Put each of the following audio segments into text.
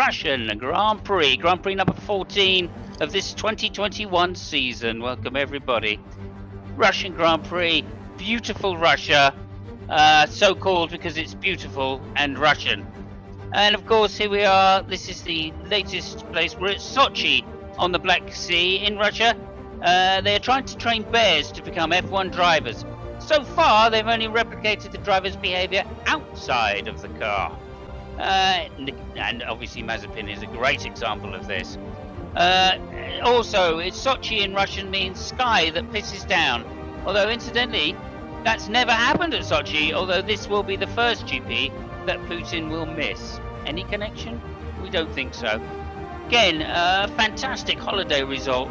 Russian Grand Prix number 14 of this 2021 season. Welcome everybody. Russian Grand Prix, beautiful Russia, so called because it's beautiful and Russian. And of course, here we are. This is the latest place. We're at Sochi on the Black Sea in Russia. They're trying to train bears to become F1 drivers. So far, they've only replicated the driver's behavior outside of the car. And obviously Mazepin is a great example of this. Also, it's Sochi in Russian means sky that pisses down. Although, incidentally, that's never happened at Sochi, although this will be the first GP that Putin will miss. Any connection? We don't think so. Again, a fantastic holiday result.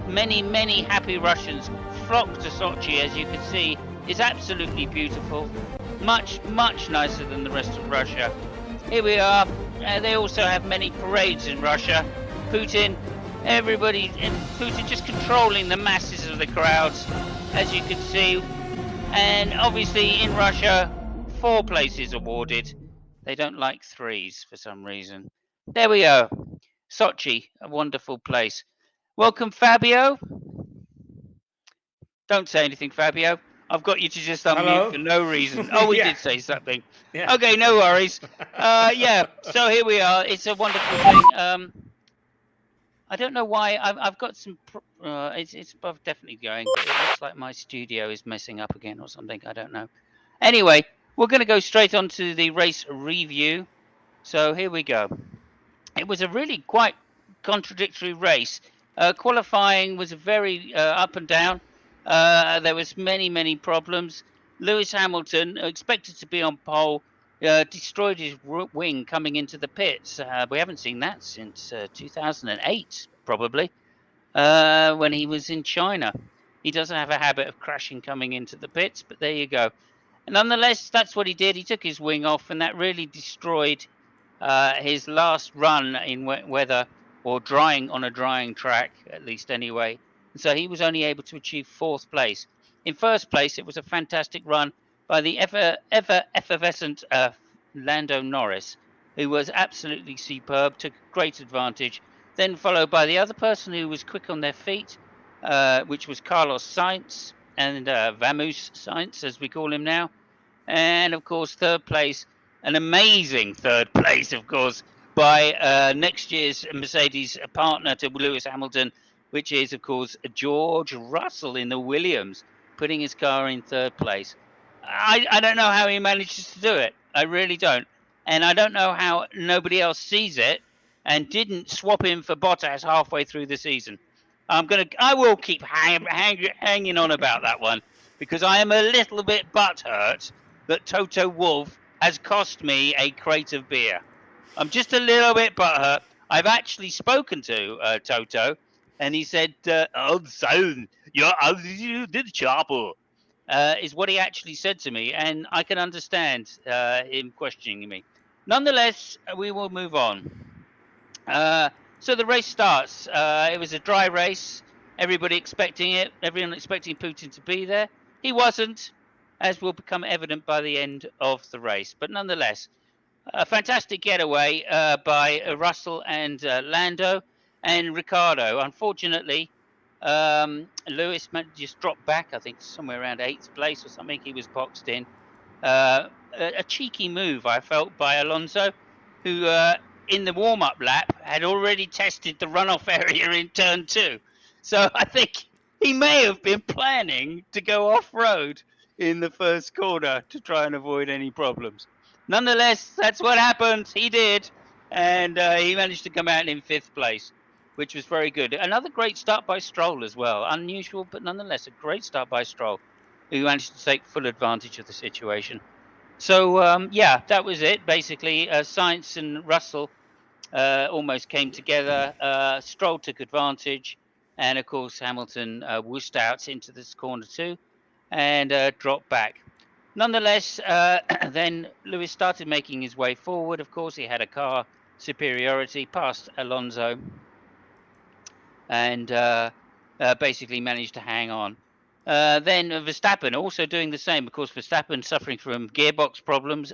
Many, many happy Russians flocked to Sochi, as you can see. It's absolutely beautiful. Much, much nicer than the rest of Russia. Here we are. They also have many parades in Russia. Putin, everybody, and Putin just controlling the masses of the crowds, as you can see. And obviously in Russia, 4 places awarded. They don't like 3s for some reason. There we are. Sochi, a wonderful place. Welcome, Fabio. Don't say anything, Fabio. I've got you to just unmute for no reason. Oh, we did say something. Yeah. Okay, no worries. Yeah, so here we are. It's a wonderful thing. I don't know why. I've got some... it's definitely going, but it looks like my studio is messing up again or something. I don't know. Anyway, we're going to go straight on to the race review. So here we go. It was a really quite contradictory race. Qualifying was very up and down. There was many problems. Lewis Hamilton, expected to be on pole, destroyed his wing coming into the pits. We haven't seen that since 2008, probably, when he was in China. He doesn't have a habit of crashing coming into the pits, but there you go. And nonetheless, that's what he did. He took his wing off, and that really destroyed his last run in wet weather, or drying on a drying track, at least anyway. So he was only able to achieve 4th place. In 1st place, it was a fantastic run by the ever effervescent Lando Norris, who was absolutely superb, took great advantage. Then followed by the other person who was quick on their feet, which was Carlos Sainz, and Vamos Sainz, as we call him now. And of course, 3rd place, an amazing 3rd place, of course, by next year's Mercedes partner to Lewis Hamilton, which is, of course, George Russell in the Williams, putting his car in 3rd place. I don't know how he manages to do it. I really don't. And I don't know how nobody else sees it and didn't swap him for Bottas halfway through the season. I will keep hanging on about that one, because I am a little bit butthurt that Toto Wolff has cost me a crate of beer. I'm just a little bit butthurt. I've actually spoken to Toto, and he said, "Oh, son, you did chopper," is what he actually said to me, and I can understand him questioning me. Nonetheless, we will move on. So the race starts. It was a dry race. Everybody expecting it. Everyone expecting Putin to be there. He wasn't, as will become evident by the end of the race. But nonetheless, a fantastic getaway by Russell and Lando and Ricciardo. Unfortunately, Lewis just dropped back, I think, somewhere around 8th place or something. He was boxed in. A cheeky move, I felt, by Alonso, who in the warm-up lap had already tested the runoff area in turn 2. So I think he may have been planning to go off-road in the first corner to try and avoid any problems. Nonetheless, that's what happened. He did, and he managed to come out in 5th place, which was very good. Another great start by Stroll as well. Unusual, but nonetheless a great start by Stroll, who managed to take full advantage of the situation. So, yeah, that was it. Basically, Sainz and Russell almost came together. Stroll took advantage, and of course Hamilton whooshed out into this corner 2 and dropped back. Nonetheless, then Lewis started making his way forward. Of course, he had a car superiority past Alonso, and basically managed to hang on. Then Verstappen also doing the same. Of course, Verstappen suffering from gearbox problems.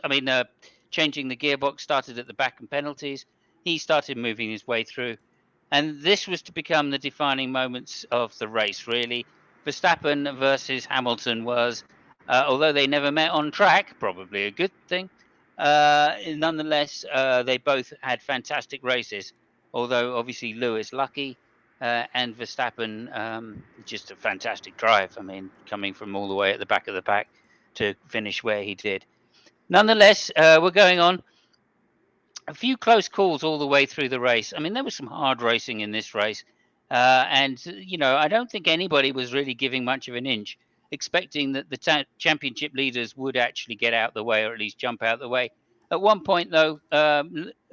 Changing the gearbox, started at the back and penalties. he started moving his way through. And this was to become the defining moments of the race, really. Verstappen versus Hamilton was, although they never met on track, probably a good thing, nonetheless, they both had fantastic races. Although obviously Lewis lucky, and Verstappen just a fantastic drive. I mean, coming from all the way at the back of the pack to finish where he did. Nonetheless, we're going on. A few close calls all the way through the race. I mean, there was some hard racing in this race. And, I don't think anybody was really giving much of an inch, expecting that the championship leaders would actually get out the way, or at least jump out the way. At one point, though,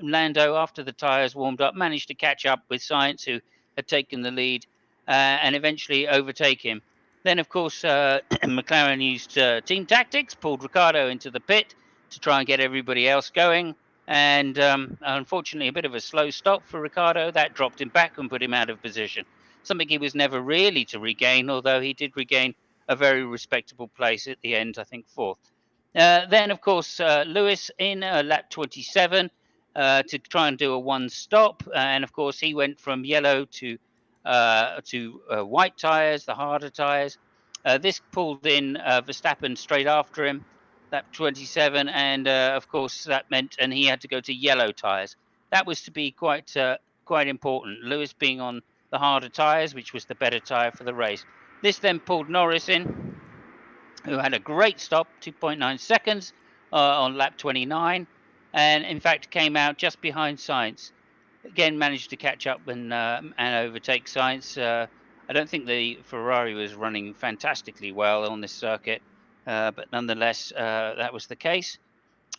Lando, after the tyres warmed up, managed to catch up with Sainz, who had taken the lead, and eventually overtake him. Then, of course, McLaren used team tactics, pulled Ricciardo into the pit to try and get everybody else going. And unfortunately, a bit of a slow stop for Ricciardo. That dropped him back and put him out of position. Something he was never really to regain, although he did regain a very respectable place at the end, I think fourth. Then, of course, Lewis in lap 27 to try and do a one stop. And, of course, he went from yellow to white tyres, the harder tyres. This pulled in Verstappen straight after him. Lap 27, and of course that meant, and he had to go to yellow tyres. That was to be quite important. Lewis being on the harder tyres, which was the better tyre for the race. This then pulled Norris in, who had a great stop, 2.9 seconds on lap 29, and in fact came out just behind Sainz. Again, managed to catch up and overtake Sainz. I don't think the Ferrari was running fantastically well on this circuit. But nonetheless, that was the case.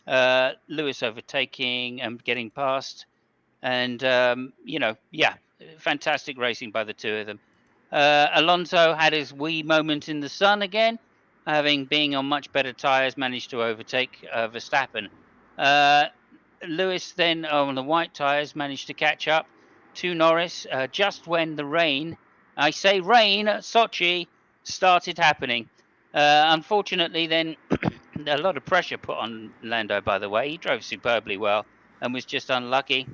Lewis overtaking and getting past. And, fantastic racing by the two of them. Alonso had his wee moment in the sun again, being on much better tyres, managed to overtake Verstappen. Lewis then on the white tyres managed to catch up to Norris just when the rain, I say rain at Sochi, started happening. Unfortunately, then a lot of pressure put on Lando, by the way. He drove superbly well and was just unlucky.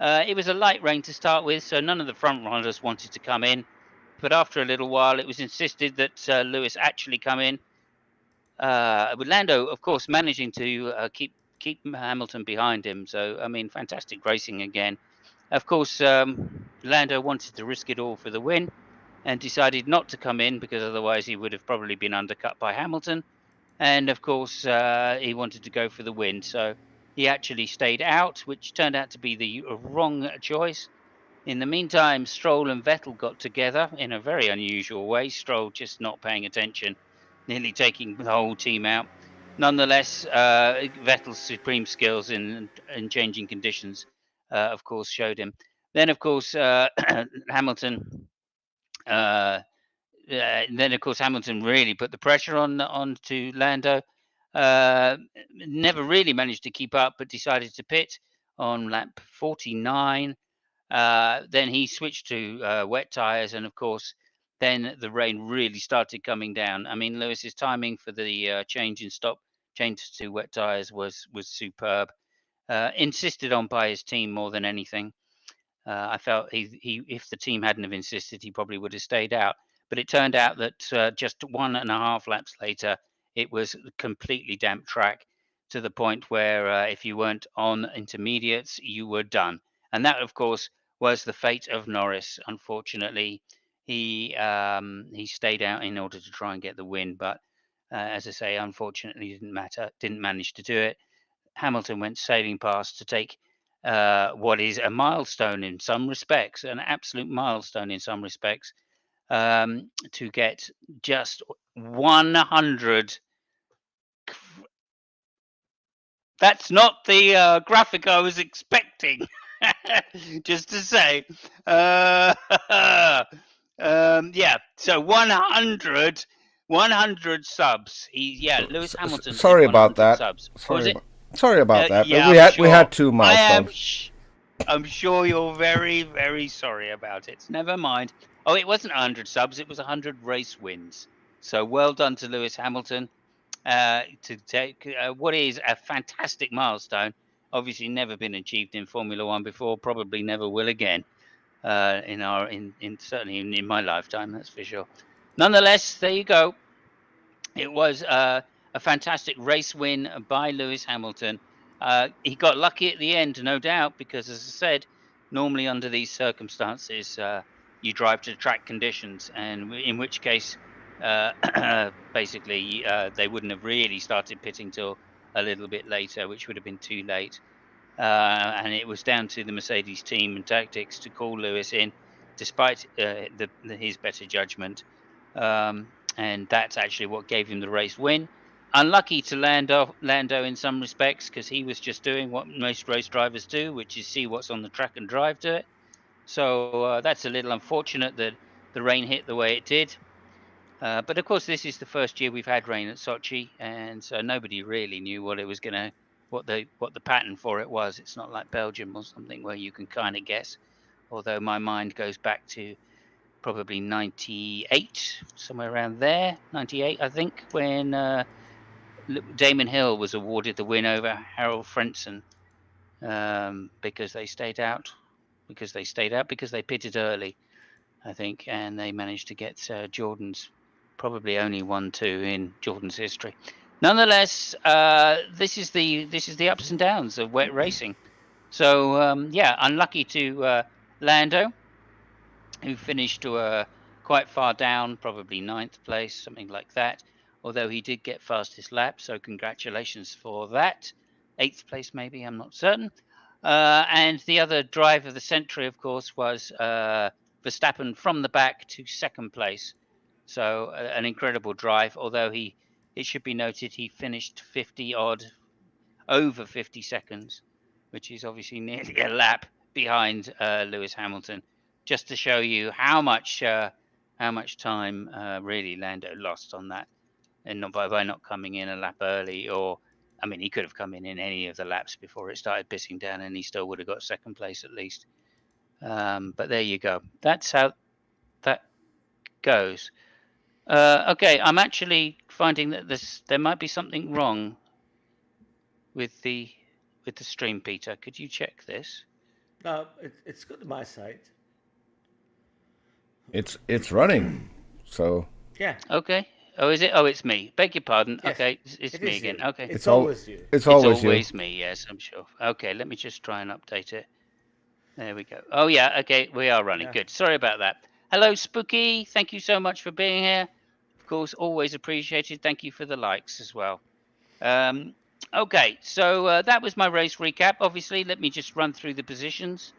It was a light rain to start with, so none of the front runners wanted to come in. But after a little while, it was insisted that Lewis actually come in. With Lando, of course, managing to keep Hamilton behind him. So, I mean, fantastic racing again. Of course, Lando wanted to risk it all for the win and decided not to come in because otherwise he would have probably been undercut by Hamilton. And of course, he wanted to go for the win. So he actually stayed out, which turned out to be the wrong choice. In the meantime, Stroll and Vettel got together in a very unusual way. Stroll just not paying attention, nearly taking the whole team out. Nonetheless, Vettel's supreme skills in changing conditions, of course, showed him. Then, of course, Hamilton. Then, of course, Hamilton really put the pressure on to Lando. Never really managed to keep up, but decided to pit on lap 49. Then he switched to wet tyres, and of course, then the rain really started coming down. I mean, Lewis's timing for the change to wet tyres was superb. Insisted on by his team more than anything. I felt he if the team hadn't have insisted, he probably would have stayed out. But it turned out that just 1.5 laps later, it was a completely damp track to the point where if you weren't on intermediates, you were done. And that, of course, was the fate of Norris. Unfortunately, he stayed out in order to try and get the win. But as I say, unfortunately, didn't manage to do it. Hamilton went sailing past to take what is a milestone in some respects, an absolute milestone in some respects, to get just 100. That's not the graphic I was expecting. Just to say, yeah. So 100 subs. Lewis Hamilton. Sorry about that. Subs. Sorry about that. Yeah, we had 2 milestones. I'm sure you're very, very sorry about it. Never mind. Oh, it wasn't 100 subs. It was 100 race wins. So well done to Lewis Hamilton to take what is a fantastic milestone. obviously never been achieved in Formula One before, probably never will again. Certainly in my lifetime, that's for sure. Nonetheless, there you go. It was a fantastic race win by Lewis Hamilton. He got lucky at the end, no doubt, because as I said, normally under these circumstances, you drive to track conditions, and in which case, basically, they wouldn't have really started pitting till a little bit later, which would have been too late. And it was down to the Mercedes team and tactics to call Lewis in, despite his better judgment. And that's actually what gave him the race win. Unlucky to Lando in some respects, because he was just doing what most race drivers do, which is see what's on the track and drive to it. So that's a little unfortunate that the rain hit the way it did. But of course, this is the first year we've had rain at Sochi, and so nobody really knew what it was going to, what the pattern for it was. It's not like Belgium or something where you can kind of guess. Although my mind goes back to probably 98, somewhere around there, 98, I think, when Damon Hill was awarded the win over Harold Frentzen because they stayed out, because they pitted early, I think, and they managed to get Jordan's probably only 1-2 in Jordan's history. Nonetheless, this is the ups and downs of wet racing. So yeah, unlucky to Lando, who finished quite far down, probably 9th place, something like that. Although he did get fastest lap, so congratulations for that. 8th place, maybe, I'm not certain. And the other drive of the century, of course, was Verstappen from the back to 2nd place. So an incredible drive. Although it should be noted, he finished over 50 seconds, which is obviously nearly a lap behind Lewis Hamilton, just to show you how much time really Lando lost on that, and not by not coming in a lap early. Or I mean, he could have come in any of the laps before it started pissing down, and he still would have got 2nd place at least. But there you go. That's how that goes. Okay, I'm actually finding that there might be something wrong with the stream, Peter. Could you check this? No, it's good on my side. It's running, so yeah. Okay. Oh, is it? Oh, it's me. Beg your pardon. Yes, okay, it's me again. You. Okay. It's always you. It's always me. Yes, I'm sure. Okay, let me just try and update it. There we go. Oh yeah. Okay, we are running. Yeah. Good. Sorry about that. Hello, Spooky. Thank you so much for being here. Of course, always appreciated. Thank you for the likes as well. Okay, so that was my race recap. Obviously, let me just run through the positions,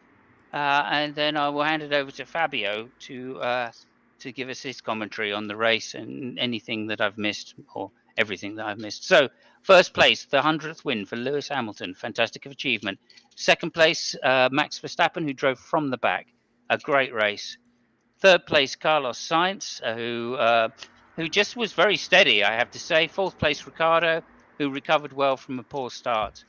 and then I will hand it over to Fabio to give us his commentary on the race and anything that I've missed, or everything that I've missed. So, first place, the 100th win for Lewis Hamilton, fantastic achievement. 2nd place, Max Verstappen, who drove from the back, a great race. 3rd place, Carlos Sainz, who just was very steady, I have to say. 4th place, Ricciardo, who recovered well from a poor start.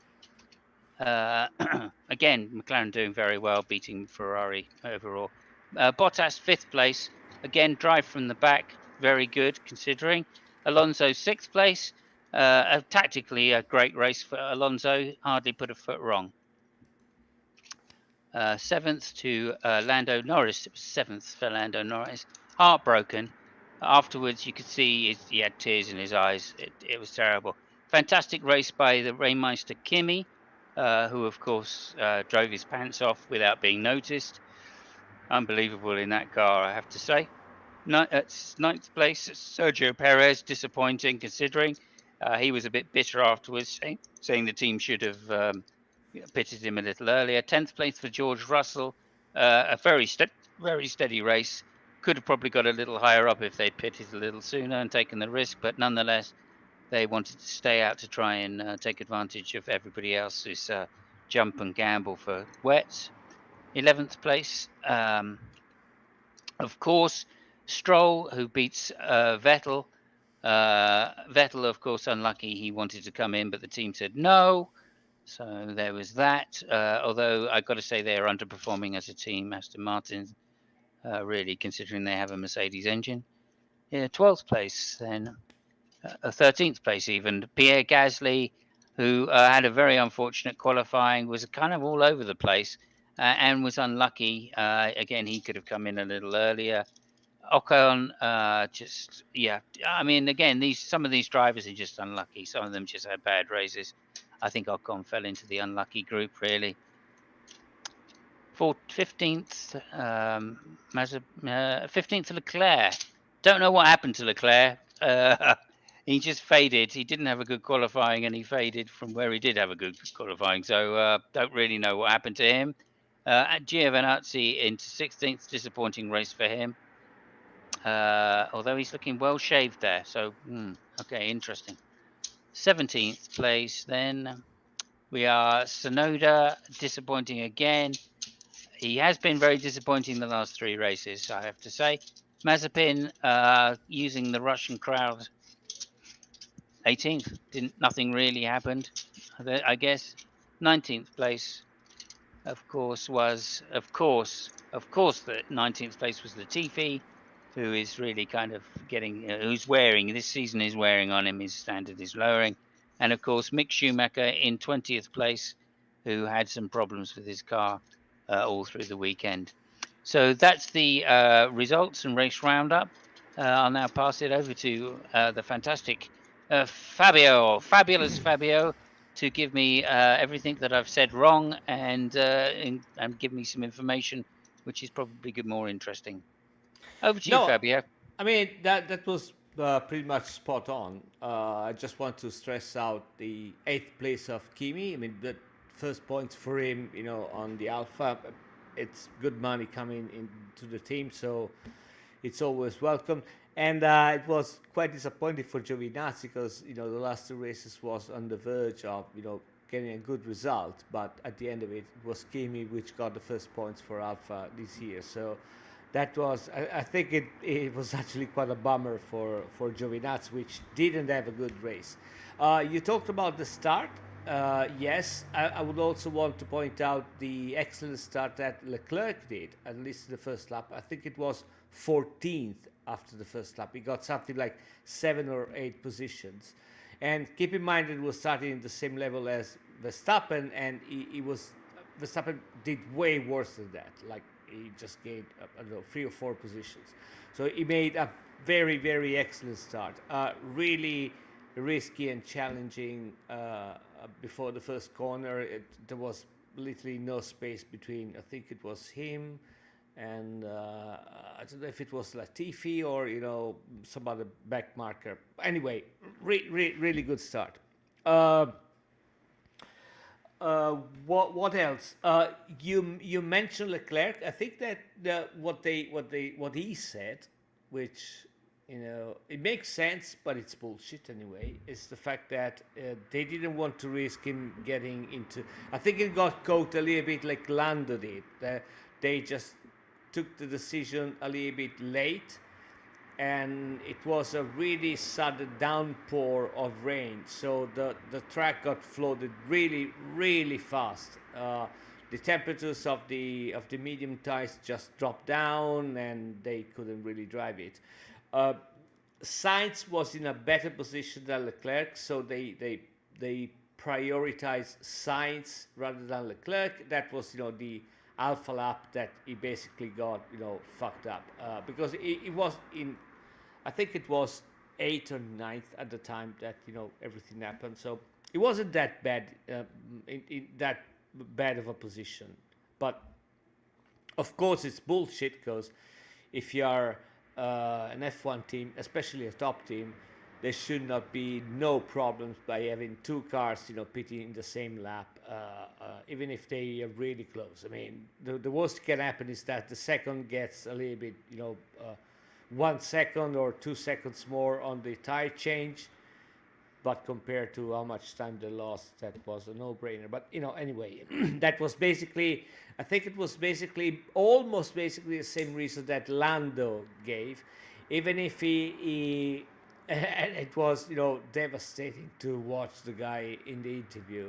Again, McLaren doing very well, beating Ferrari overall. Bottas 5th place, again drive from the back, very good considering. Alonso 6th place, tactically a great race for Alonso, hardly put a foot wrong. 7th to Lando Norris. It was 7th for Lando Norris. Heartbroken. Afterwards, you could see he had tears in his eyes. It was terrible. Fantastic race by the Rainmeister Kimi, who, of course, drove his pants off without being noticed. Unbelievable in that car, I have to say. 9th place, Sergio Perez, disappointing considering. He was a bit bitter afterwards, saying the team should have pitted him a little earlier. 10th place for George Russell, a very steady race. Could have probably got a little higher up if they'd pitted a little sooner and taken the risk, but nonetheless, they wanted to stay out to try and take advantage of everybody else's jump and gamble for wets. 11th place, of course, Stroll, who beats Vettel. Vettel, of course, unlucky. He wanted to come in, but the team said no. So there was that. Although I've got to say they're underperforming as a team, Aston Martin, really, considering they have a Mercedes engine. Yeah, 12th place then. 13th place even. Pierre Gasly, who had a very unfortunate qualifying, was kind of all over the place, and was unlucky. Again, he could have come in a little earlier. Ocon, I mean, again, some of these drivers are just unlucky. Some of them just had bad races. I think Ocon fell into the unlucky group, really. 15th, 15th Leclerc. Don't know what happened to Leclerc. He just faded. He didn't have a good qualifying, and he faded from where he did have a good qualifying. So don't really know what happened to him. Giovinazzi into 16th, disappointing race for him. Although he's looking well shaved there. So okay, interesting. 17th place. Then we are Sonoda, disappointing again. He has been very disappointing the last 3 races, I have to say. Mazepin, using the Russian crowd, 18th. Nothing really happened, I guess. 19th place, of course, the 19th place was Latifi, who is really kind of getting, who's wearing, this season is wearing on him, his standard is lowering. And of course, Mick Schumacher in 20th place, who had some problems with his car all through the weekend. So that's the results and race roundup. I'll now pass it over to the fantastic fabulous Fabio, to give me everything that I've said wrong and give me some information which is probably more interesting. Over to you, No, Fabio. I mean that was pretty much spot on. I just want to stress out the 8th place of Kimi. I mean, the first points for him, on the Alpha. It's good money coming into the team, so it's always welcome. And it was quite disappointing for Giovinazzi because the last 2 races was on the verge of getting a good result, but at the end of it, it was Kimi which got the first points for Alpha this year. So that was, I think it was actually quite a bummer for Giovinazzi, which didn't have a good race. You talked about the start. Yes, I would also want to point out the excellent start that Leclerc did, at least the first lap. I think it was 14th after the first lap. He got something like 7 or 8 positions. And keep in mind it was starting in the same level as Verstappen, and Verstappen did way worse than that. Like, he just gained, I don't know, 3 or 4 positions. So he made a very, very excellent start. Really risky and challenging before the first corner. There was literally no space between, I think it was him and I don't know if it was Latifi or some other back marker. Anyway, really good start. What else? You mentioned Leclerc. I think that what he said, which it makes sense, but it's bullshit anyway. Is the fact that they didn't want to risk him getting into. I think it got caught a little bit like Lando did. They just took the decision a little bit late, and it was a really sudden downpour of rain, so the track got flooded really fast. The temperatures of the medium tires just dropped down, and they couldn't really drive it. Sainz was in a better position than Leclerc, so they prioritized Sainz rather than Leclerc. That was the Alpha lap that he basically got fucked up because it was in, I think it was 8th or 9th at the time that everything happened. So it wasn't that bad in that bad of a position. But of course it's bullshit, because if you are an F1 team, especially a top team, there should not be no problems by having 2 cars pitting in the same lap, even if they are really close. I mean, the worst can happen is that the second gets a little bit 1 second or 2 seconds more on the tire change, but compared to how much time they lost, that was a no-brainer. But anyway, that was basically, I think it was almost basically the same reason that Lando gave, even if he it was devastating to watch the guy in the interview,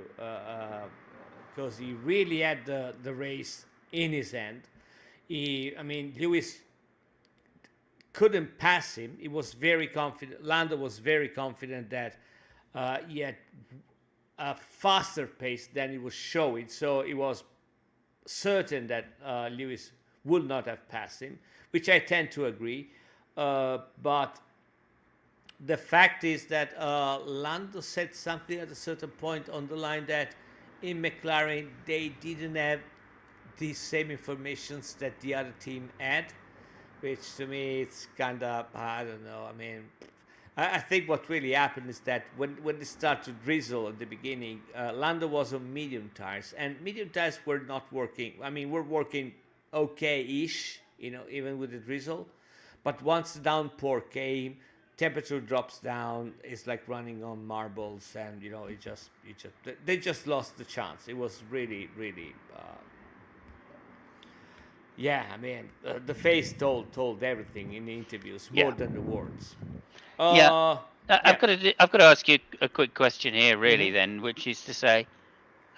because he really had the race in his hand. Lewis couldn't pass him. He was very confident. Lando was very confident that he had a faster pace than it was showing. So it was certain that Lewis would not have passed him, which I tend to agree. But the fact is that Lando said something at a certain point on the line that in McLaren they didn't have the same informations that the other team had, which to me it's kind of, I don't know. I mean, I think what really happened is that when it started to drizzle at the beginning, Lando was on medium tires, and medium tires were not working. I mean, we're working okay-ish, even with the drizzle. But once the downpour came, temperature drops down. It's like running on marbles, and they just lost the chance. It was really, really. Yeah, I mean, the face told everything in the interviews more than the words. I've got to ask you a quick question here, really, then, which is to say,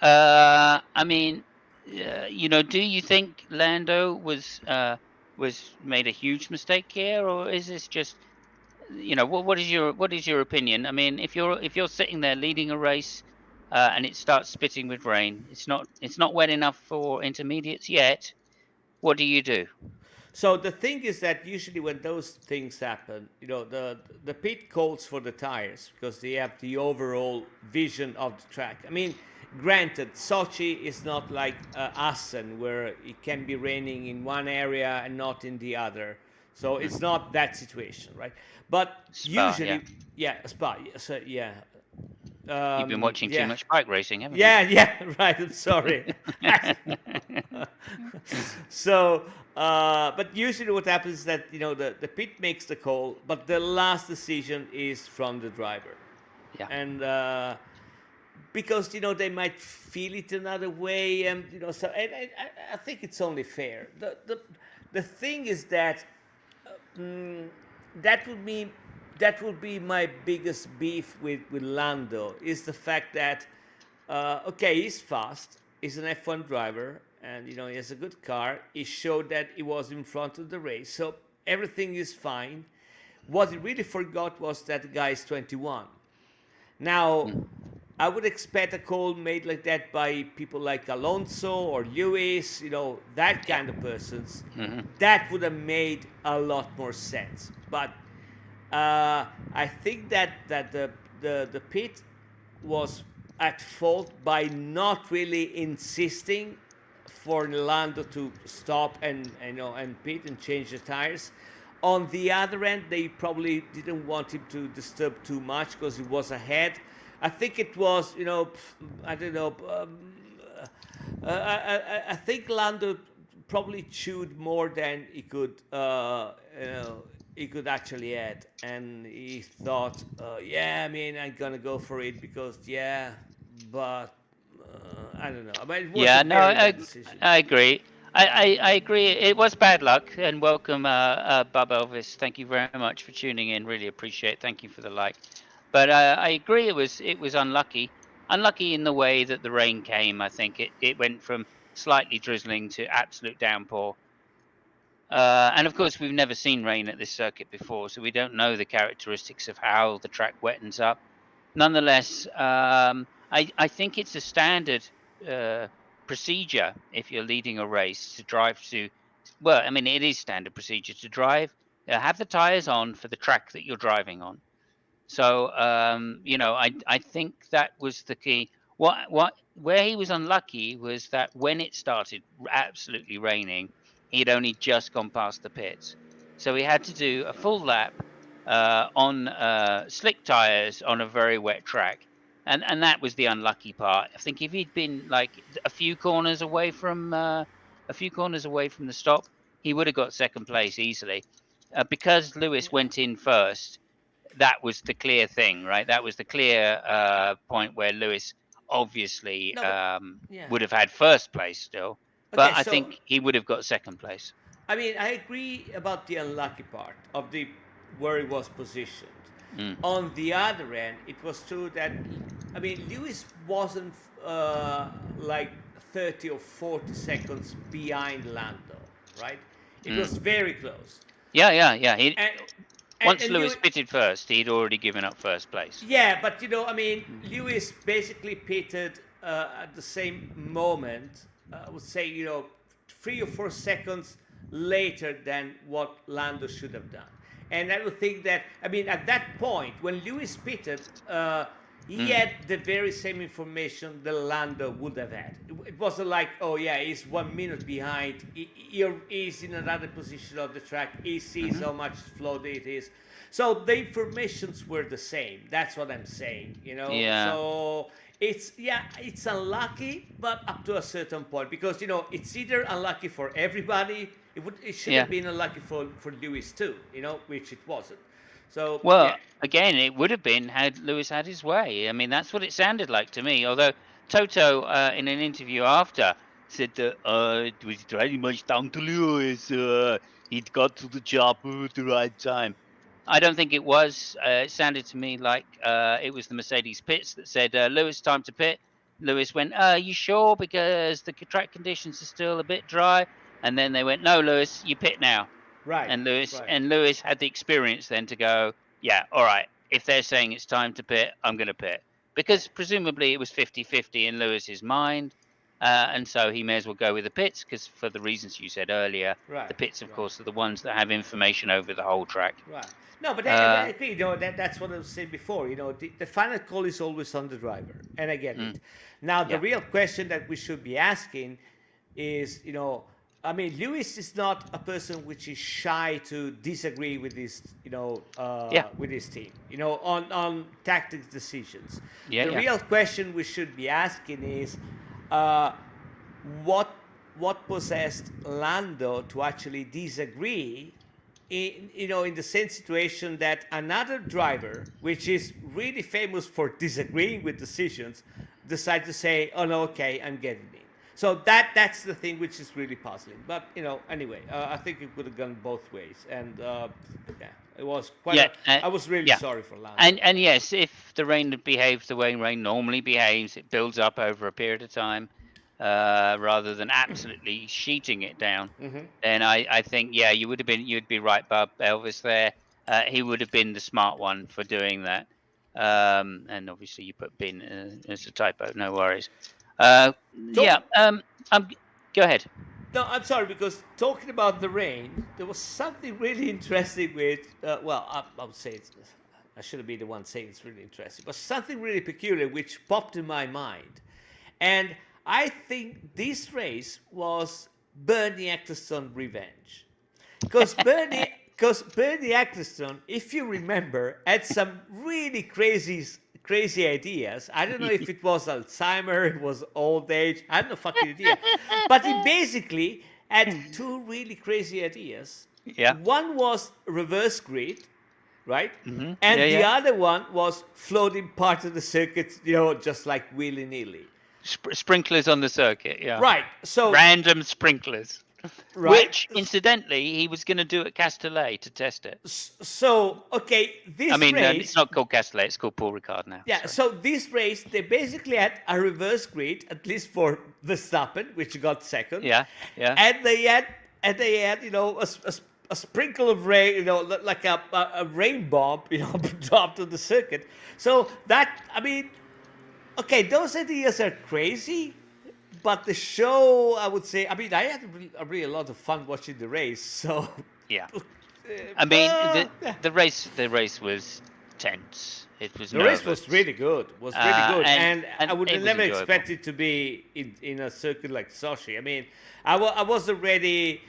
I mean, do you think Lando was made a huge mistake here, or is this just, what is your opinion? I mean, if you're sitting there leading a race, and it starts spitting with rain, it's not wet enough for intermediates yet. What do you do? So the thing is that usually when those things happen, the pit calls for the tires because they have the overall vision of the track. I mean, granted, Sochi is not like Assen where it can be raining in one area and not in the other. So it's not that situation, right? But Spa, usually, Spa. So yeah. You've been watching too much bike racing, haven't you? Yeah, right. I'm sorry. So, but usually what happens is that the pit makes the call, but the last decision is from the driver. Yeah. And because they might feel it another way, and so I think it's only fair. The thing is that that would be my biggest beef with Lando, is the fact that okay, he's fast, he's an F1 driver, and he has a good car. He showed that he was in front of the race, so everything is fine. What he really forgot was that the guy is 21. Now, I would expect a call made like that by people like Alonso or Lewis, that kind of persons. That would have made a lot more sense. But I think that the pit was at fault by not really insisting for Lando to stop and pit and change the tires. On the other end, they probably didn't want him to disturb too much because he was ahead. I think it was, I don't know. I think Lando probably chewed more than he could, he could actually add, and he thought, I'm gonna go for it because but I don't know. I mean, I agree. I agree. It was bad luck, and welcome, Bob Elvis. Thank you very much for tuning in. Really appreciate it. Thank you for the like. But I agree. It was unlucky. Unlucky in the way that the rain came. I think it went from slightly drizzling to absolute downpour. And of course, we've never seen rain at this circuit before, so we don't know the characteristics of how the track wettens up. Nonetheless, I think it's a standard procedure if you're leading a race to drive to. Well, I mean, it is standard procedure to drive. Have the tires on for the track that you're driving on. So, I think that was the key. Where he was unlucky was that when it started absolutely raining, he'd only just gone past the pits. So he had to do a full lap on slick tires on a very wet track. And that was the unlucky part. I think if he'd been like a few corners away from the stop, he would have got second place easily. Because Lewis went in first, that was the clear thing, right? That was the clear point where Lewis obviously would have had first place still. But I think he would have got second place. I mean, I agree about the unlucky part of where he was positioned. On the other end, it was true that, I mean, Lewis wasn't like 30 or 40 seconds behind Lando, right? It was very close. Yeah. Once Lewis pitted first, he'd already given up first place. Yeah, but I mean, Lewis basically pitted at the same moment. I would say 3 or 4 seconds later than what Lando should have done. And I would think that, I mean, at that point when Lewis pitted, he had the very same information that Lando would have had. It wasn't like, oh yeah, he's 1 minute behind. He's in another position of the track. He sees how much flow it is. So the informations were the same. That's what I'm saying. Yeah. So it's unlucky, but up to a certain point, because it's either unlucky for everybody. It should have been unlucky for Lewis too. Which it wasn't. So again, it would have been had Lewis had his way. I mean, that's what it sounded like to me. Although Toto, in an interview after, said that it was very much down to Lewis. He'd got to the job at the right time. I don't think it was. It sounded to me like it was the Mercedes pits that said, Lewis, time to pit. Lewis went, you sure? Because the track conditions are still a bit dry. And then they went, no, Lewis, you pit now. Right. And Lewis had the experience then to go, yeah, all right, if they're saying it's time to pit, I'm going to pit. Because presumably it was 50-50 in Lewis's mind. And so he may as well go with the pits, because for the reasons you said earlier, the pits, of course, are the ones that have information over the whole track. Right. No, but I agree. That's what I was saying before. The final call is always on the driver, and I get it. Now, the real question that we should be asking is, I mean, Lewis is not a person which is shy to disagree with his, with his team, on tactics decisions. The real question we should be asking is, what possessed Lando to actually disagree in the same situation that another driver, which is really famous for disagreeing with decisions, decide to say, oh no, okay, I'm getting in. So that's the thing which is really puzzling. But anyway, I think it could have gone both ways, and it was quite. I was really sorry for Lando. And yes, if the rain had behaved the way rain normally behaves, it builds up over a period of time, rather than absolutely sheeting it down. Then I think you'd be right, Bob Elvis there. He would have been the smart one for doing that. And obviously you put bin as a typo. No worries. Go ahead. No, I'm sorry, because talking about the rain, there was something really interesting with. I would say I shouldn't be the one saying it's really interesting, but something really peculiar which popped in my mind, and I think this race was Bernie Ecclestone revenge, because Bernie Ecclestone, if you remember, had some really crazy ideas. I don't know if it was Alzheimer, it was old age, I have no fucking idea. But he basically had two really crazy ideas. Yeah. One was reverse grid, right? And the other one was floating part of the circuit, just like willy-nilly. Sprinklers on the circuit, yeah. Right. So random sprinklers. Right. Which, incidentally, he was going to do at Castellet to test it. So, okay, this race... it's not called Castellet, it's called Paul Ricard now. Yeah, so this race, they basically had a reverse grid, at least for Verstappen, which got second. Yeah. And they had a sprinkle of rain, like a rain bomb, dropped on the circuit. So that, I mean, okay, those ideas are crazy. But the show, I would say, I mean, I had really a lot of fun watching the race. So yeah, I mean, the race was tense. It was the race was really good. And I would have never expected to be in a circuit like Sochi. I mean, I was already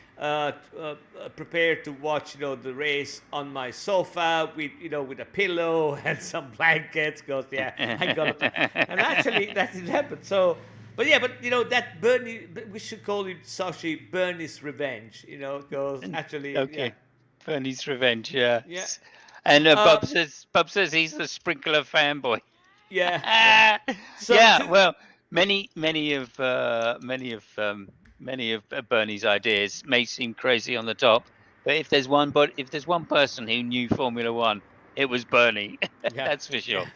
prepared to watch the race on my sofa with a pillow and some blankets, because I got and actually that didn't happen. So. But that Bernie, we should call it Sochi Bernie's revenge, because actually, Bernie's revenge, yeah. And Bob says he's the sprinkler fanboy. Yeah. Well, many of Bernie's ideas may seem crazy on the top, but if there's one person who knew Formula One, it was Bernie. That's for sure.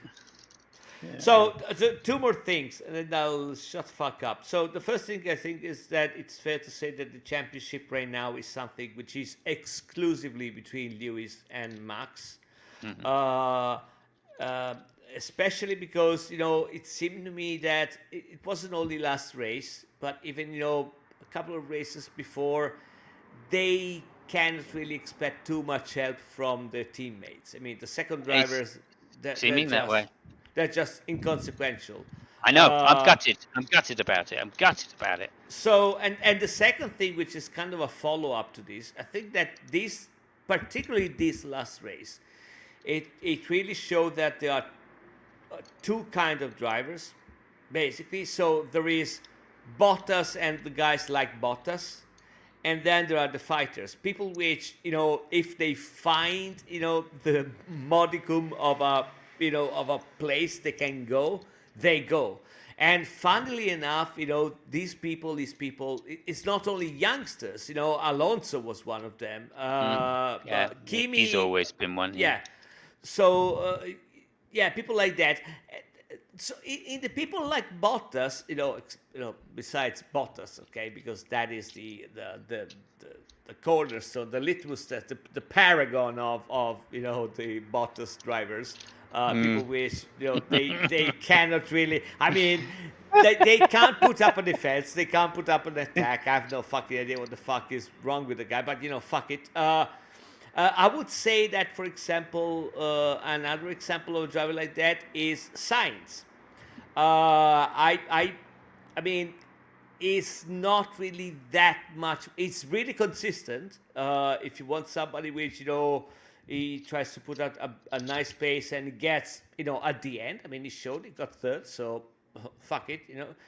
So two more things, and then I'll shut the fuck up. So the first thing I think is that it's fair to say that the championship right now is something which is exclusively between Lewis and Max. Especially because it seemed to me that it wasn't only last race, but even a couple of races before, they cannot really expect too much help from their teammates. I mean, the second drivers, they're just inconsequential. I know. I'm gutted. I'm gutted about it. So, and the second thing, which is kind of a follow up to this, I think that particularly this last race, it really showed that there are two kind of drivers, basically. So there is Bottas and the guys like Bottas, and then there are the fighters, people which if they find the modicum of a place they can go, they go. And funnily enough, these people, it's not only youngsters. Alonso was one of them. Kimi, he's always been one. Yeah. So people like that. So in the people like Bottas, besides Bottas, okay, because that is the cornerstone, the litmus test, the paragon of the Bottas drivers. People which they cannot really. I mean, they can't put up a defense, they can't put up an attack. I have no fucking idea what the fuck is wrong with the guy, but fuck it. I would say that, for example, another example of a driver like that is Sainz. I mean, it's not really that much. It's really consistent. If you want somebody which he tries to put out a nice pace and gets at the end. I mean, he showed he got third, so fuck it.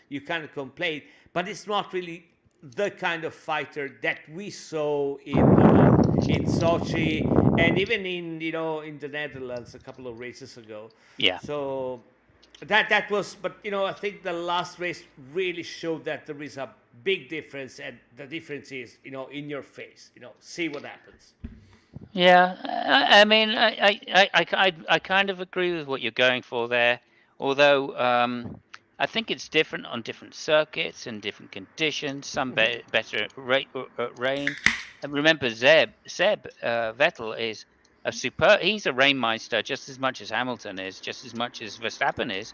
You can't complain. But it's not really the kind of fighter that we saw in Sochi and even in the Netherlands a couple of races ago. Yeah. So that was, but I think the last race really showed that there is a big difference, and the difference is in your face. See what happens. Yeah, I mean, I kind of agree with what you're going for there. Although I think it's different on different circuits and different conditions. Some better rain. And remember, Seb Vettel is he's a rainmeister just as much as Hamilton is, just as much as Verstappen is,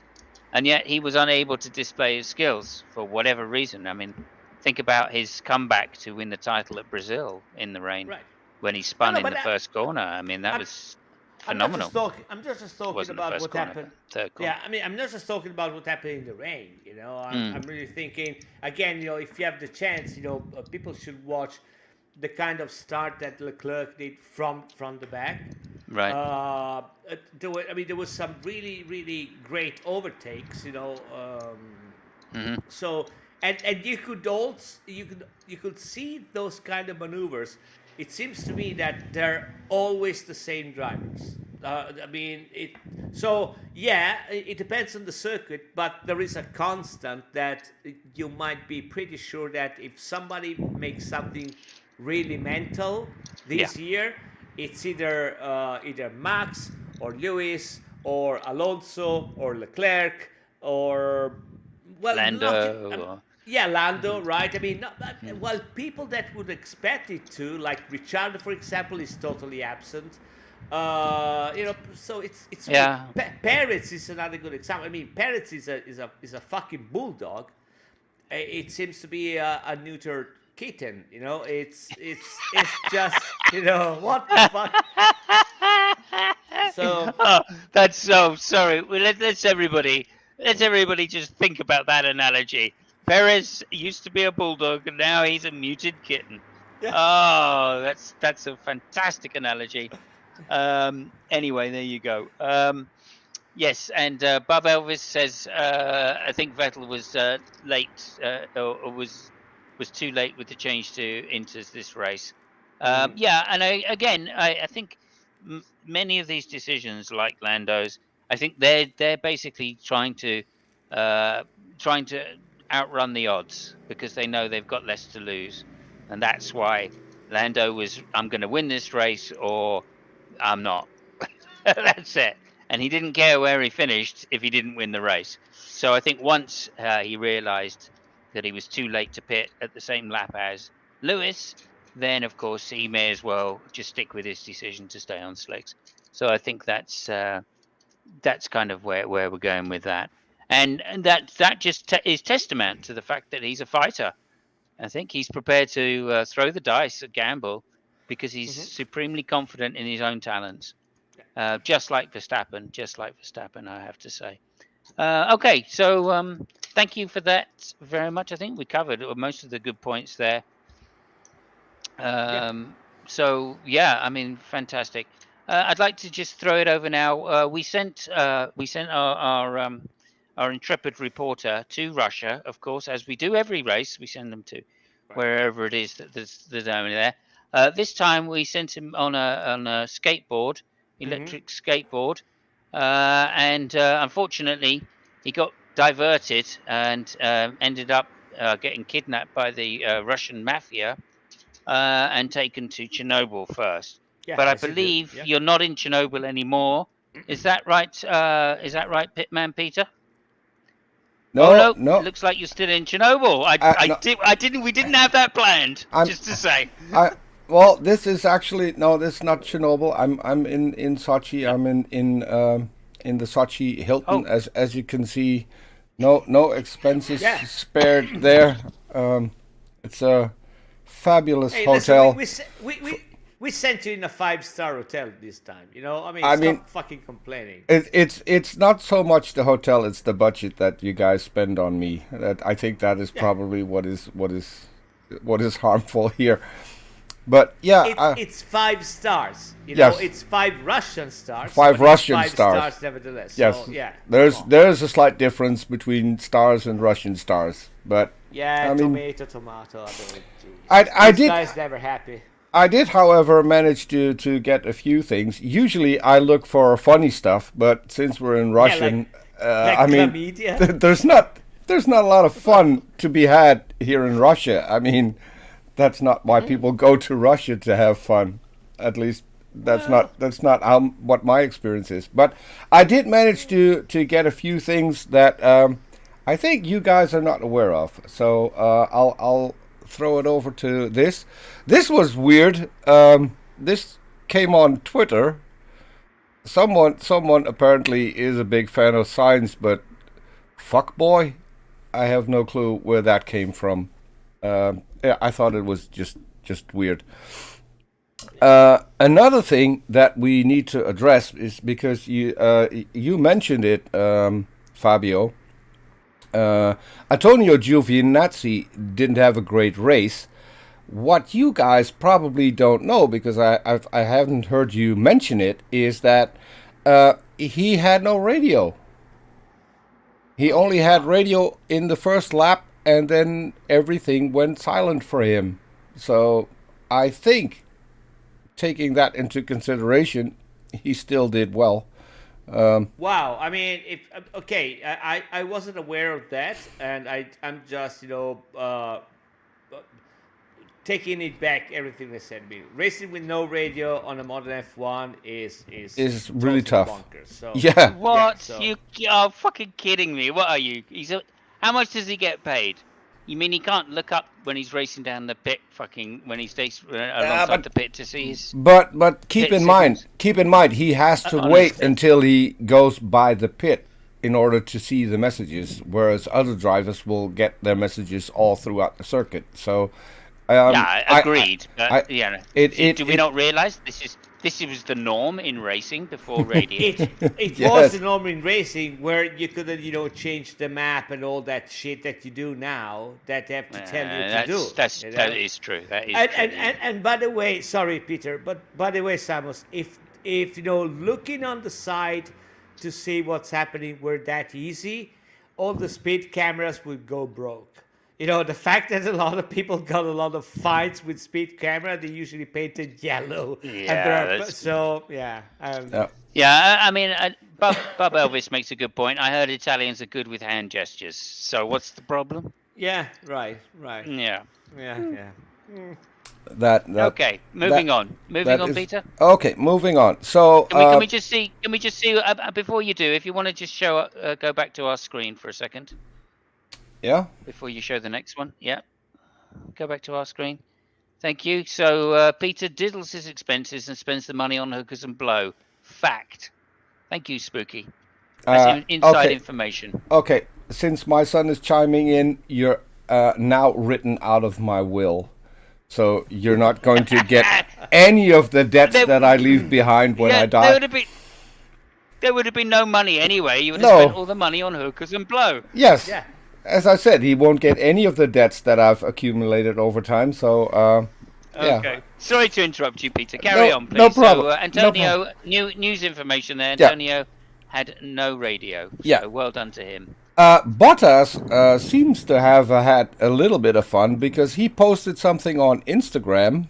and yet he was unable to display his skills for whatever reason. I mean, think about his comeback to win the title at Brazil in the rain. Right. When he spun in the first corner. I mean, that was phenomenal. I'm not just talking about what happened. Yeah, I mean, I'm not just talking about what happened in the rain. I'm really thinking, again, if you have the chance, people should watch the kind of start that Leclerc did from the back. Right. There was some really, really great overtakes. So and you could see those kind of maneuvers. It seems to me that they're always the same drivers. It depends on the circuit, but there is a constant that you might be pretty sure that if somebody makes something really mental this year, it's either Max or Lewis or Alonso or Leclerc or Lando. Lando, right? I mean, people that would expect it to, like Ricciardo, for example, is totally absent. So it's Perez is another good example. I mean, Perez is a fucking bulldog. It seems to be a neutered kitten. It's just what the fuck. So that's so sorry. Well, let's everybody just think about that analogy. Perez used to be a bulldog, and now he's a muted kitten. Yeah. Oh, that's a fantastic analogy. Anyway, there you go. Yes, and Bob Elvis says I think Vettel was late or was too late with the change into this race. Yeah, and I think many of these decisions, like Lando's, I think they're basically trying to outrun the odds because they know they've got less to lose, and that's why Lando was, I'm going to win this race or I'm not. That's it. and he didn't care where he finished if he didn't win the race. So I think once he realised that he was too late to pit at the same lap as Lewis, then of course he may as well just stick with his decision to stay on slicks. So I think that's kind of where we're going with that, and that just is testament to the fact that he's a fighter. I think he's prepared to throw the dice, a gamble, because he's supremely confident in his own talents. Just like Verstappen, I have to say. Okay, so thank you for that very much. I think we covered most of the good points there. So yeah, I mean, fantastic. I'd like to just throw it over now. We sent our intrepid reporter to Russia, of course, as we do every race. We send them to wherever it is that there's only there. This time we sent him on a skateboard, electric skateboard, and unfortunately he got diverted and ended up getting kidnapped by the Russian mafia and taken to Chernobyl first. Yeah, but I believe you're not in Chernobyl anymore. Is that right? Is that right, Pitman Peter? No, no. It looks like you're still in Chernobyl. We didn't have that planned. Just to say. Well, this is actually this is not Chernobyl. I'm in Sochi. I'm in the Sochi Hilton. As you can see, no expenses spared there. It's a fabulous hotel. Listen, we sent you in a 5-star hotel this time. You know, I mean, stop fucking complaining. It's not so much the hotel; it's the budget that you guys spend on me. That I think that is probably what is harmful here. But yeah, it's 5 stars. You know, it's 5 Russian stars. 5 Russian stars, nevertheless. Yes, so, yeah. There's a slight difference between stars and Russian stars, but I mean, tomato. These guys never happy. I did, however, manage to get a few things. Usually, I look for funny stuff, but since we're in Russian, I mean, there's not a lot of fun to be had here in Russia. I mean, that's not why people go to Russia to have fun. At least that's not what my experience is. But I did manage to get a few things that I think you guys are not aware of. So I'll throw it over to this. This was weird. This came on Twitter. Someone apparently is a big fan of science, but fuck boy, I have no clue where that came from. I thought it was just weird. Another thing that we need to address is because you mentioned it, Fabio. Antonio Giovinazzi didn't have a great race. What you guys probably don't know, because I haven't heard you mention it, is that he had no radio. He only had radio in the first lap, and then everything went silent for him. So I think, taking that into consideration, he still did well. Wow, I mean, I wasn't aware of that, and I'm just taking it back. Everything they said. I mean, racing with no radio on a modern F1 is really tough. Bonkers, so. Yeah. What? You are fucking kidding me? What are you? How much does he get paid? You mean he can't look up when he's racing down the pit, when he stays alongside the pit to see his? But keep in mind, he has to wait until he goes by the pit in order to see the messages, whereas other drivers will get their messages all throughout the circuit. So, agreed. Do we not realize this was the norm in racing before radio? It was the norm in racing, where you couldn't, change the map and all that shit that you do now that they have to tell you to do. That is true. And by the way, sorry, Peter, but by the way, Samus, if looking on the side to see what's happening were that easy, all the speed cameras would go broke. The fact that a lot of people got a lot of fights with speed camera, they usually painted yellow. Yeah. I mean, Bob Elvis makes a good point. I heard Italians are good with hand gestures. So what's the problem? Yeah, right. Yeah. Okay, moving on, Peter. Okay, moving on. So can we just see? Can we just see before you do? If you want to just go back to our screen for a second. Yeah. Before you show the next one, yeah. Go back to our screen. Thank you. So Peter diddles his expenses and spends the money on hookers and blow. Fact. Thank you, Spooky. That's inside information. Okay, since my son is chiming in, you're now written out of my will. So you're not going to get any of the debts that I leave behind when I die. There would have been no money anyway. You would have spent all the money on hookers and blow. Yes. Yeah. As I said, he won't get any of the debts that I've accumulated over time. So, Okay. Sorry to interrupt you, Peter. Carry on, please. No problem. So, Antonio, news information there. Antonio had no radio. So well done to him. Bottas seems to have had a little bit of fun because he posted something on Instagram.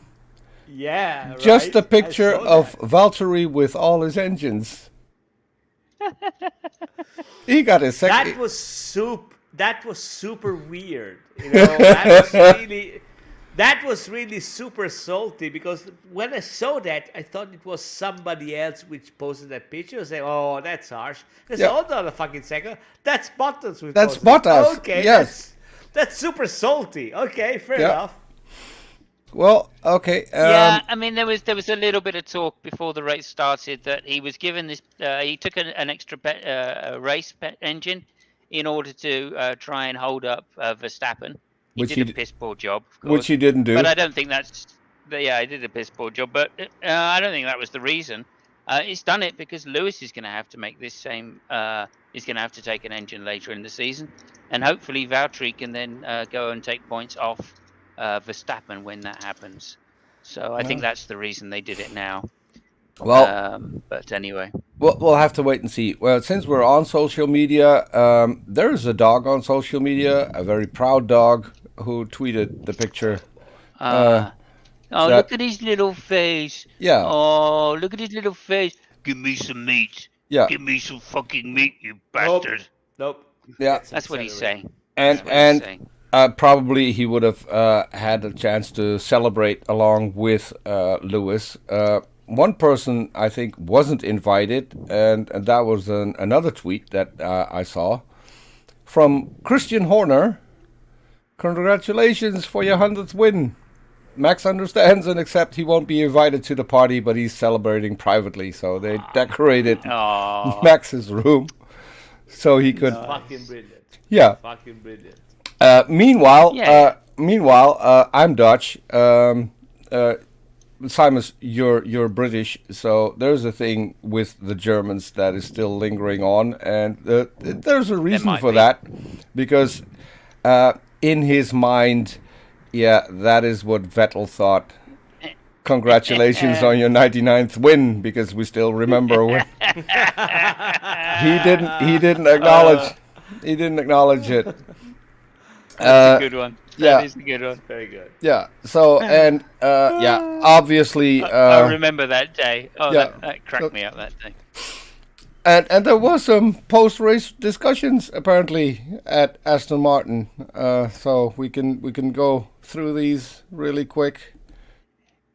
Yeah, just a picture of Valtteri with all his engines. He got his second. That was super weird. You know, that was really super salty because when I saw that, I thought it was somebody else which posted that picture. I say, "Oh, that's harsh." Hold on a fucking second. That's Bottas. That's Bottas. Okay. Yes. That's super salty. Okay, fair enough. Well, okay. I mean, there was a little bit of talk before the race started that he was given this. He took an extra race engine in order to try and hold up Verstappen. He did a piss poor job, of course. Which he didn't do. But I don't think that's... Yeah, he did a piss poor job, but I don't think that was the reason. He's done it because Lewis is going to have to make this same... he's going to have to take an engine later in the season. And hopefully Valtteri can then go and take points off Verstappen when that happens. So I think that's the reason they did it now. Well, but anyway, we'll have to wait and see. Well, since we're on social media, there's a dog on social media, a very proud dog who tweeted the picture. Look at his little face. Yeah. Oh, look at his little face. Give me some meat. Yeah. Give me some fucking meat, you bastard. Nope. Yeah. That's what he's saying. And probably he would have had a chance to celebrate along with Lewis. One person, I think, wasn't invited, and that was another tweet that I saw from Christian Horner. Congratulations for your 100th win. Max understands and accepts he won't be invited to the party, but he's celebrating privately. So they decorated Max's room so he could... Fucking brilliant. Yeah. Fucking brilliant. Meanwhile, I'm Dutch. Simus, you're British, so there's a thing with the Germans that is still lingering on, and there's a reason for that, because in his mind, that is what Vettel thought. Congratulations on your 99th win, because we still remember when he didn't acknowledge it. That's a good one. That is a good one. Very good. Yeah. So, and obviously... I remember that day. Oh, that cracked me up that day. And there was some post-race discussions, apparently, at Aston Martin. So we can go through these really quick.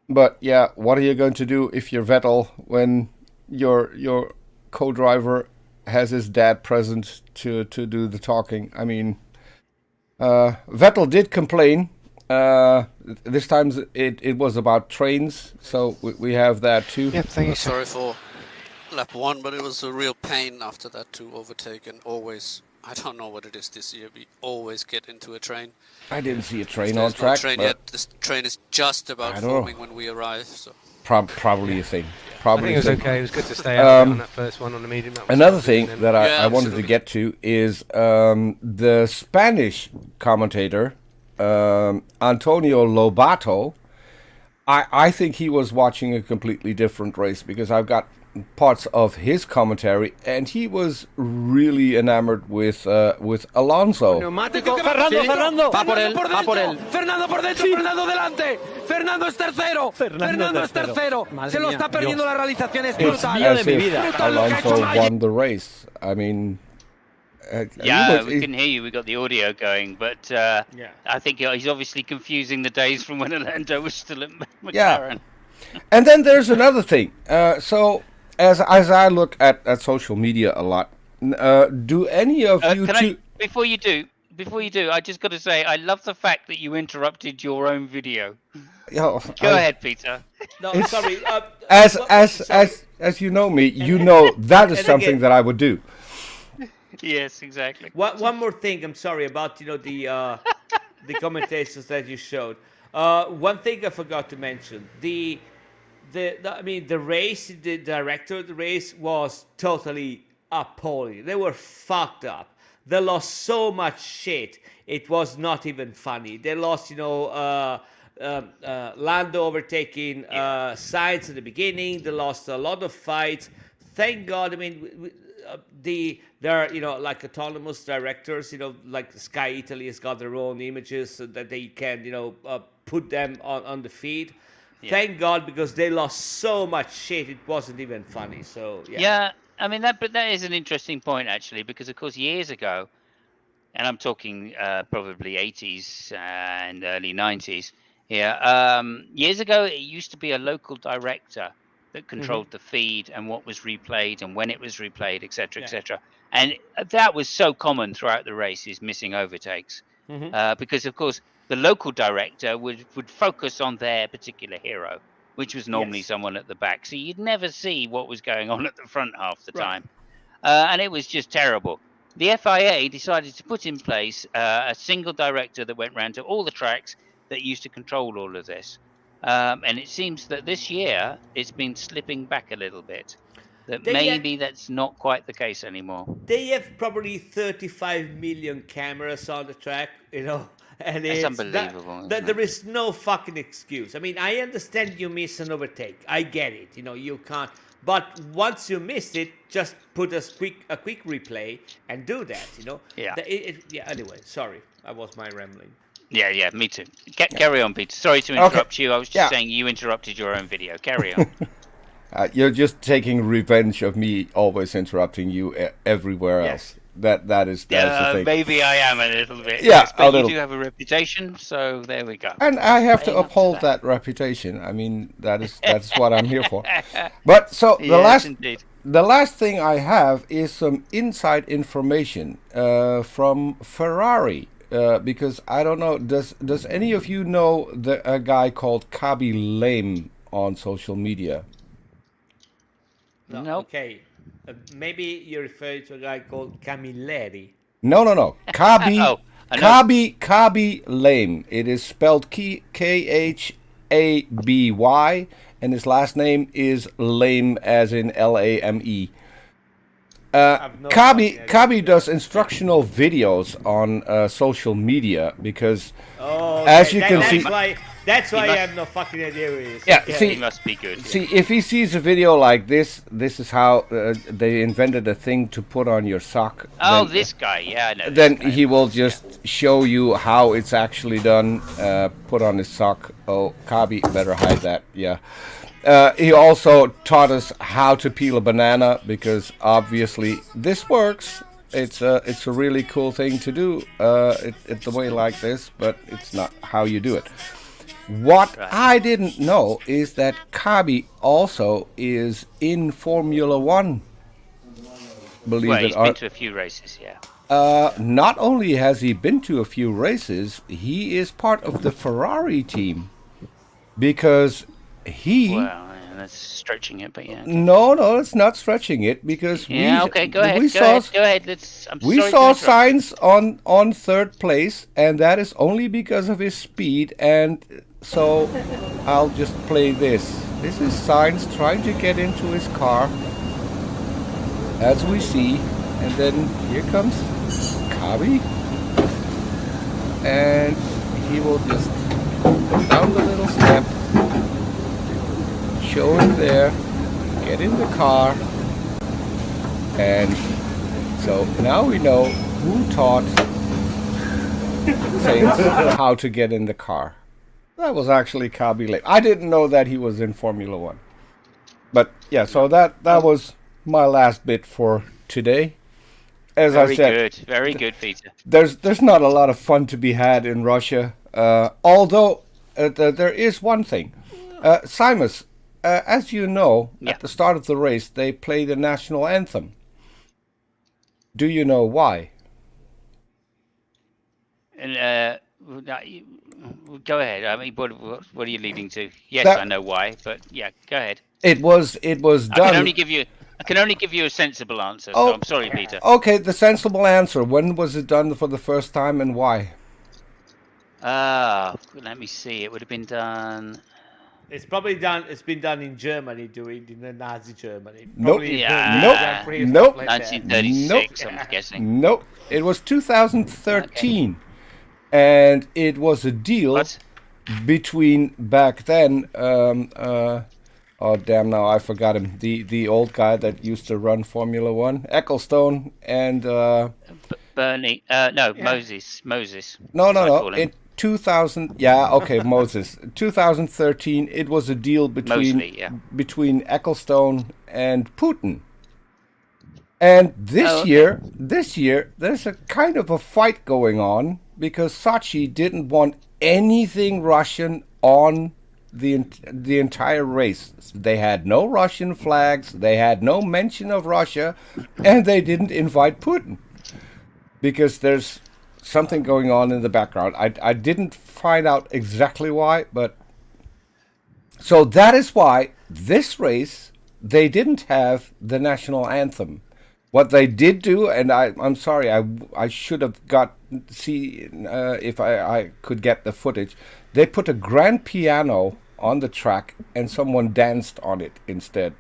But, what are you going to do if you're Vettel when your co-driver has his dad present to do the talking? I mean... Vettel did complain. This time it was about trains, so we have that too. Yep, thank you. Sorry for lap 1, but it was a real pain after that to overtake, and always, I don't know what it is this year, we always get into a train. I didn't see a train on track. Train yet. This train is just about forming when we arrive. So probably a thing. I think it was okay. It was good to stay out on that first one on the medium. Another thing that I wanted to get to is the Spanish commentator, Antonio Lobato. I think he was watching a completely different race, because I've got parts of his commentary, and he was really enamored with Alonso. Fernando, va por él. Fernando por dentro, Fernando delante. Fernando es tercero. Fernando es tercero. Se lo está perdiendo, la realización es brutal. As if Alonso won the race. I mean, We can hear you. We got the audio going, but I think he's obviously confusing the days from when Lando was still at McLaren. Yeah. And then there's another thing. So as I look at social media a lot, do any of you Before you do, I just got to say, I love the fact that you interrupted your own video. Go ahead, Peter. No, sorry. As you know me, you know that is something that I would do. Yes, exactly. One more thing. I'm sorry about the commentations that you showed. One thing I forgot to mention. The race, the director of the race was totally appalling. They were fucked up. They lost so much shit. It was not even funny. They lost, Lando overtaking Sainz at the beginning. They lost a lot of fights. Thank God. I mean, there are like autonomous directors. Like Sky Italy has got their own images so that they can put them on the feed. Yeah. Thank God, because they lost so much shit. It wasn't even funny. So yeah. Yeah. I mean, that is an interesting point, actually, because, of course, years ago, and I'm talking probably 80s and early 90s, years ago, it used to be a local director that controlled the feed and what was replayed and when it was replayed, etc., etc. And that was so common throughout the races, missing overtakes, because, of course, the local director would focus on their particular hero, which was normally someone at the back. So you'd never see what was going on at the front half the time. And it was just terrible. The FIA decided to put in place a single director that went around to all the tracks that used to control all of this. And it seems that this year it's been slipping back a little bit. That's not quite the case anymore. They have probably 35 million cameras on the track, And it's unbelievable. There is no fucking excuse. I mean, I understand you miss an overtake. I get it. You can't. But once you miss it, just put a quick replay and do that. Yeah. Anyway, sorry, that was my rambling. Yeah, me too. Carry on, Peter. Sorry to interrupt you. I was just saying you interrupted your own video. Carry on. You're just taking revenge of me always interrupting you everywhere else. That is the thing. Maybe I am a little bit. Yeah, but you do have a reputation, so there we go. And I have to uphold that reputation. I mean, that's what I'm here for. But so the last thing I have is some inside information from Ferrari. Because I don't know, does any of you know a guy called Kabi Lame on social media? No. Nope. Okay. Maybe you refer to a guy called Camilleri. No. Kabi Lame. It is spelled Khaby, and his last name is Lame, as in Lame. Kabi does instructional videos on social media because, as you can see... That's why I have no fucking idea who he is. Yeah, he must be good. See, if he sees a video like this is how they invented a thing to put on your sock. Oh, this guy, yeah, I know. Then he will just show you how it's actually done. Put on his sock. Oh, Kabi, better hide that. Yeah. He also taught us how to peel a banana because obviously this works. It's a really cool thing to do. It's the way like this, but it's not how you do it. What I didn't know is that Kabi also is in Formula One. Believe it he's been to a few races, yeah. Not only has he been to a few races, he is part of the Ferrari team. Because he... Well, that's stretching it, but yeah. Okay. No, it's not stretching it because go ahead. Go ahead. We saw Sainz on third place, and that is only because of his speed. And so I'll just play this. This is Sainz trying to get into his car, as we see, and then here comes Kabi, and he will just put down the little step. Show him there, get in the car, and so now we know who taught Sainz how to get in the car. That was actually Kabi Lame. I didn't know that he was in Formula One. But yeah, so that was my last bit for today. as I said, very good, Peter. There's not a lot of fun to be had in Russia. Although there is one thing, Simus, as you know, at the start of the race they play the national anthem. Do you know why? And go ahead. I mean, what are you leading to? Yes, I know why, but yeah, go ahead. It was done. I can only give you a sensible answer. So I'm sorry, Peter. Okay, the sensible answer. When was it done for the first time and why? Let me see. It would have been done. It's probably done. It's been done in Germany, in the Nazi Germany. Nope. Probably Nope. 1936. I'm guessing. Nope. It was 2013, and it was a deal between back then. Oh damn! Now I forgot him. The old guy that used to run Formula One, Ecclestone, and Bernie. Moses. No. In 2000, Moses. 2013, it was a deal between Ecclestone and Putin. And this year, there's a kind of a fight going on because Sochi didn't want anything Russian on the entire race. They had no Russian flags, they had no mention of Russia, and they didn't invite Putin because there's something going on in the background. I didn't find out exactly why, but so that is why this race they didn't have the national anthem. What they did do, and I'm sorry, I should have if I could get the footage. They put a grand piano on the track and someone danced on it instead.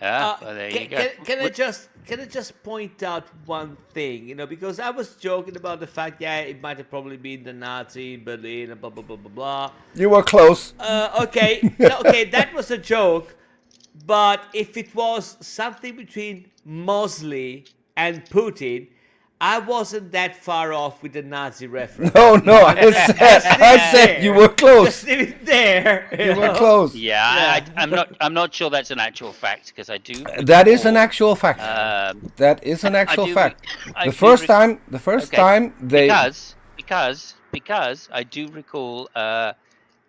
Well, there you go. Can I just point out one thing, because I was joking about the fact, it might have probably been the Nazi Berlin and blah blah blah blah blah. You were close. Okay, that was a joke. But if it was something between Mosley and Putin, I wasn't that far off with the Nazi reference. No, I said you were close. Just leave it there. You were close. Yeah, I'm not sure that's an actual fact because I do. That is an actual fact. That is an actual fact. The first time they because I do recall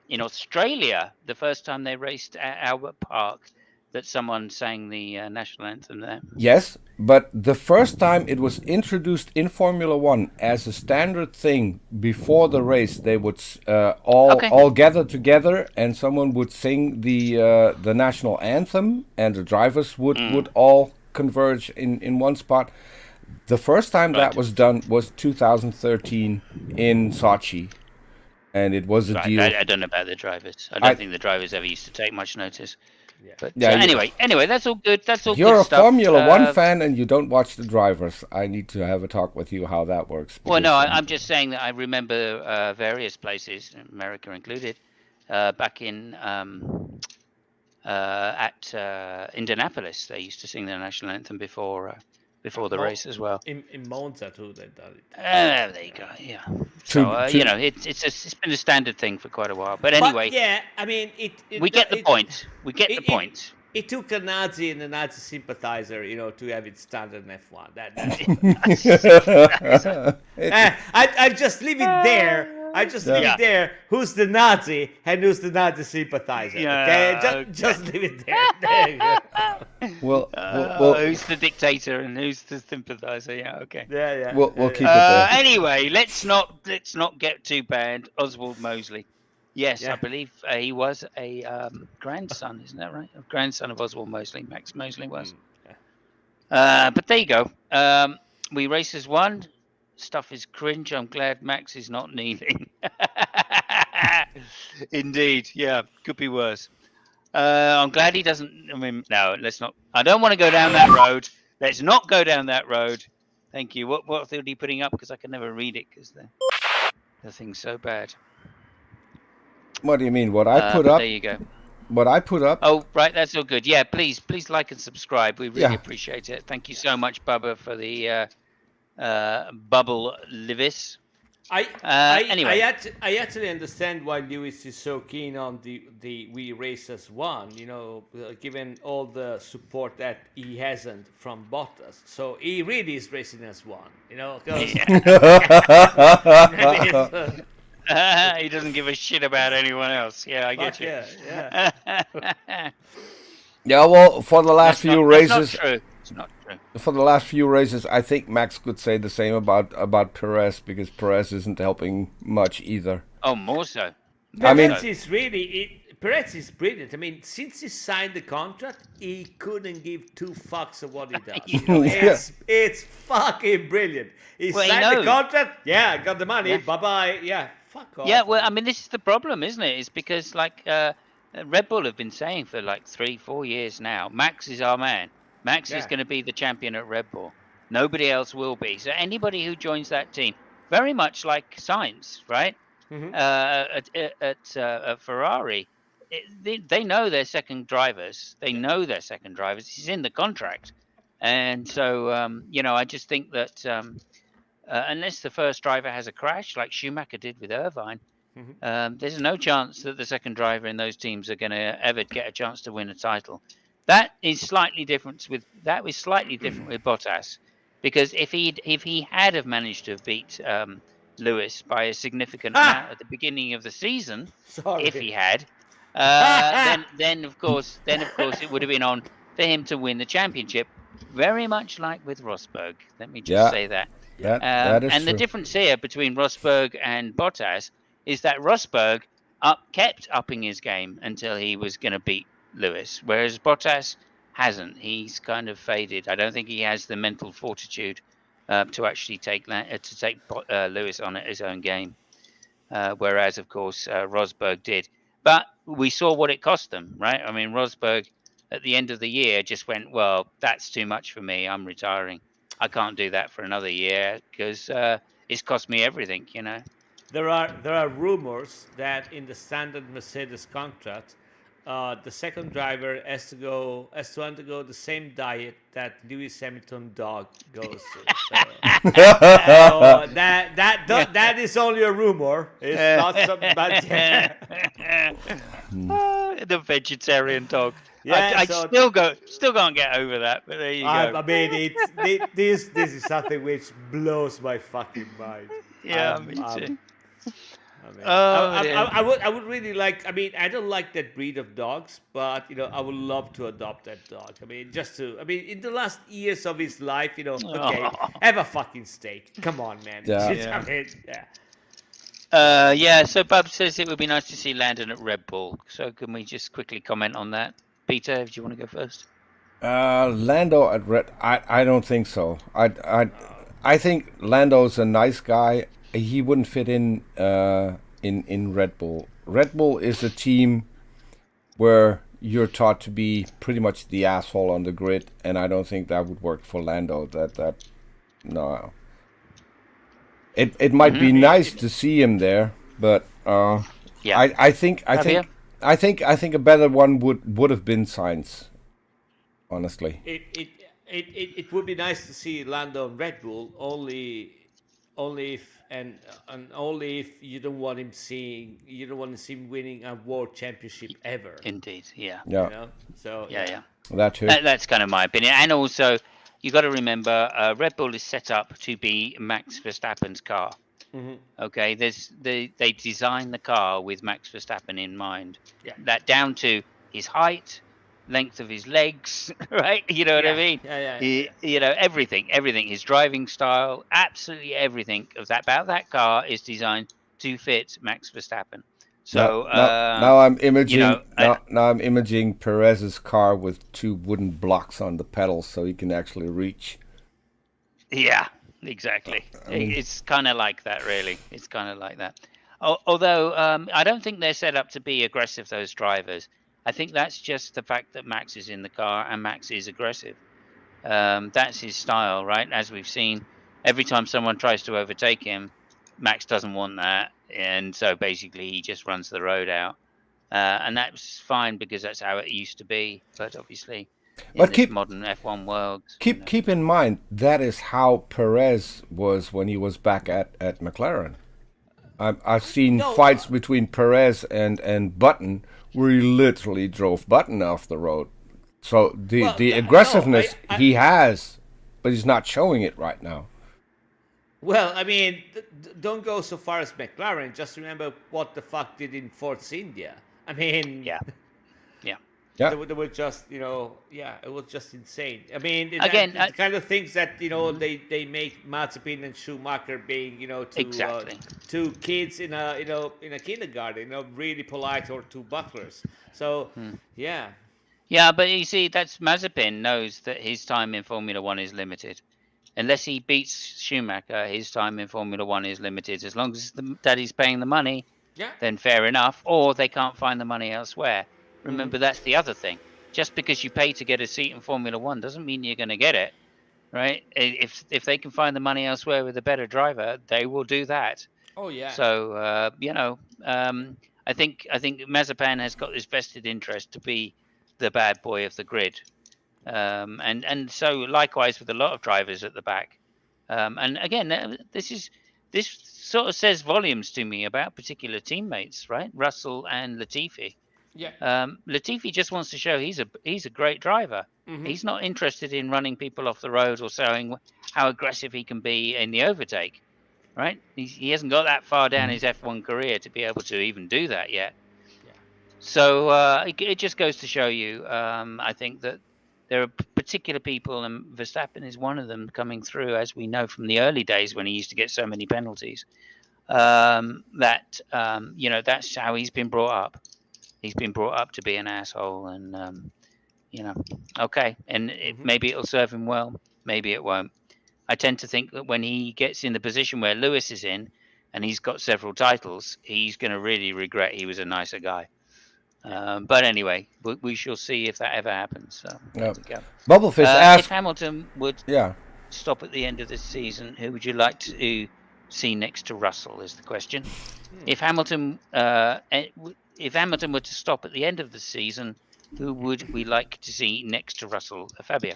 in Australia the first time they raced at Albert Park that someone sang the national anthem there. Yes, but the first time it was introduced in Formula One as a standard thing before the race, they would all gather together and someone would sing the national anthem, and the drivers would all converge in one spot. The first time that was done was 2013 in Sochi, and it was a deal. I don't know about the drivers. I don't think the drivers ever used to take much notice. Yeah. But anyway, that's all good. That's all You're good a stuff. Formula One fan and you don't watch the drivers. I need to have a talk with you how that works. Well, no, I'm just saying that I remember various places, America included, back in at Indianapolis. They used to sing the national anthem before the race as well. In Monza too, they've done it. There you go. Yeah. So it's been a standard thing for quite a while. But anyway. I mean, we get the point. We get the point. It took a Nazi and a Nazi sympathizer, to have it standard in F1. I just leave it there. It there. Who's the Nazi and who's the Nazi sympathizer? Just leave it there. There you go. Well, who's the dictator and who's the sympathizer? Yeah, okay. Yeah. We'll keep it there. Anyway, let's not get too bad. Oswald Mosley. Yes, I believe he was a grandson, isn't that right? A grandson of Oswald Mosley. Max Mosley was. But there you go. We races won. Stuff is cringe. I'm glad Max is not kneeling. Indeed, yeah, could be worse. I'm glad he doesn't. I mean, no, let's not. I don't want to go down that road. Let's not go down that road. Thank you. What are you putting up? Because I can never read it because the thing's so bad. What do you mean? What I put up? There you go. What I put up? Oh, right. That's all good. Yeah, please like and subscribe. We really appreciate it. Thank you so much, Bubba, for the bubble livis. Anyway, I actually understand why Lewis is so keen on the We Race as One. Given all the support that he hasn't from Bottas, so he really is racing as one. Because he doesn't give a shit about anyone else. Yeah, I get you. Yeah. Yeah, well, for the last few races, that's not true. It's not true. For the last few races, I think Max could say the same about Perez, because Perez isn't helping much either. Oh, more so. Perez is brilliant. I mean, since he signed the contract, he couldn't give two fucks of what he does. It's fucking brilliant. He signed the contract. Yeah, got the money. Bye bye. Yeah, fuck off. Yeah, well, I mean, this is the problem, isn't it? It's because Red Bull have been saying for 3-4 years now, Max is our man. Max is going to be the champion at Red Bull. Nobody else will be. So anybody who joins that team, very much like Sainz, right? Mm-hmm. At Ferrari, they know their second drivers. They know their second drivers. He's in the contract, and so I just think that unless the first driver has a crash, like Schumacher did with Irvine, there's no chance that the second driver in those teams are going to ever get a chance to win a title. That is slightly different with Bottas, because if he had have managed to have beat Lewis by a significant amount at the beginning of the season, if he had, then of course it would have been on for him to win the championship, very much like with Rosberg. Let me just say that. That is and true. The difference here between Rosberg and Bottas is that Rosberg kept upping his game until he was going to beat Lewis, whereas Bottas hasn't. He's kind of faded. I don't think he has the mental fortitude to actually take Lewis on at his own game, whereas of course Rosberg did. But we saw what it cost them, right? I mean, Rosberg at the end of the year just went, well, that's too much for me. I'm retiring. I can't do that for another year because it's cost me everything. There are rumors that in the standard Mercedes contract, the second driver has to undergo the same diet that Lewis Hamilton's dog goes to. So, that is only a rumor. It's not something. But the vegetarian dog. Yeah, I still can't get over that. But there you go. I mean, this is something which blows my fucking mind. Yeah, me too. I would really like. I mean, I don't like that breed of dogs, but I would love to adopt that dog. I mean, in the last years of his life, okay, have a fucking steak. Come on, man. Yeah. So Bob says it would be nice to see Landon at Red Bull. So can we just quickly comment on that? Peter, do you want to go first? Lando at Red. I don't think so. I think Lando's a nice guy. He wouldn't fit in Red Bull. Red Bull is a team where you're taught to be pretty much the asshole on the grid, and I don't think that would work for Lando. No. It might be nice to see him there, but I think a better one would have been Sainz. Honestly, it would be nice to see Lando on Red Bull only if only if you don't want him winning a world championship ever. Indeed, yeah. So yeah. That too. That's kind of my opinion, and also you got to remember, Red Bull is set up to be Max Verstappen's car. Mm-hmm. Okay, they designed the car with Max Verstappen in mind. Yeah. That down to his height, length of his legs, right? You know what I mean? Yeah. Everything. His driving style, absolutely everything about that car is designed to fit Max Verstappen. So now I'm imaging. Now I'm imaging Perez's car with two wooden blocks on the pedals, so he can actually reach. Yeah, exactly. It's kind of like that, really. It's kind of like that. Although I don't think they're set up to be aggressive, those drivers. I think that's just the fact that Max is in the car and Max is aggressive. That's his style, right? As we've seen, every time someone tries to overtake him, Max doesn't want that. And so basically he just runs the road out. And that's fine because that's how it used to be. But obviously, in this modern F1 world. Keep in mind, that is how Perez was when he was back at McLaren. I've seen fights between Perez and Button where he literally drove Button off the road. So the aggressiveness he has, but he's not showing it right now. Well, I mean, don't go so far as McLaren. Just remember what the fuck did in Force India. I mean, yeah. They were just, it was just insane. I mean, again, the kind of things that they make Mazepin and Schumacher being, two kids in a kindergarten, really polite, or two butlers. So, yeah. Yeah, but you see, that's Mazepin knows that his time in Formula One is limited. Unless he beats Schumacher, his time in Formula One is limited. As long as daddy's paying the money, then fair enough. Or they can't find the money elsewhere. Remember, that's the other thing. Just because you pay to get a seat in Formula One doesn't mean you're going to get it, right? If they can find the money elsewhere with a better driver, they will do that. Oh yeah. So I think Mazepin has got this vested interest to be the bad boy of the grid, and so likewise with a lot of drivers at the back. And again, this sort of says volumes to me about particular teammates, right? Russell and Latifi. Yeah. Latifi just wants to show he's a great driver. He's not interested in running people off the road or showing how aggressive he can be in the overtake, right? He hasn't got that far down his F1 career to be able to even do that yet. Yeah. So it just goes to show you, I think, that there are particular people, and Verstappen is one of them, coming through, as we know from the early days when he used to get so many penalties, that that's how he's been brought up. He's been brought up to be an asshole, and okay, and maybe it'll serve him well, maybe it won't. I tend to think that when he gets in the position where Lewis is in, and he's got several titles, he's going to really regret he was a nicer guy. But anyway, we shall see if that ever happens. So there we go. Bubblefish asked if Hamilton would stop at the end of this season, who would you like to see next to Russell? Is the question. If Hamilton were to stop at the end of the season, who would we like to see next to Russell? Fabio.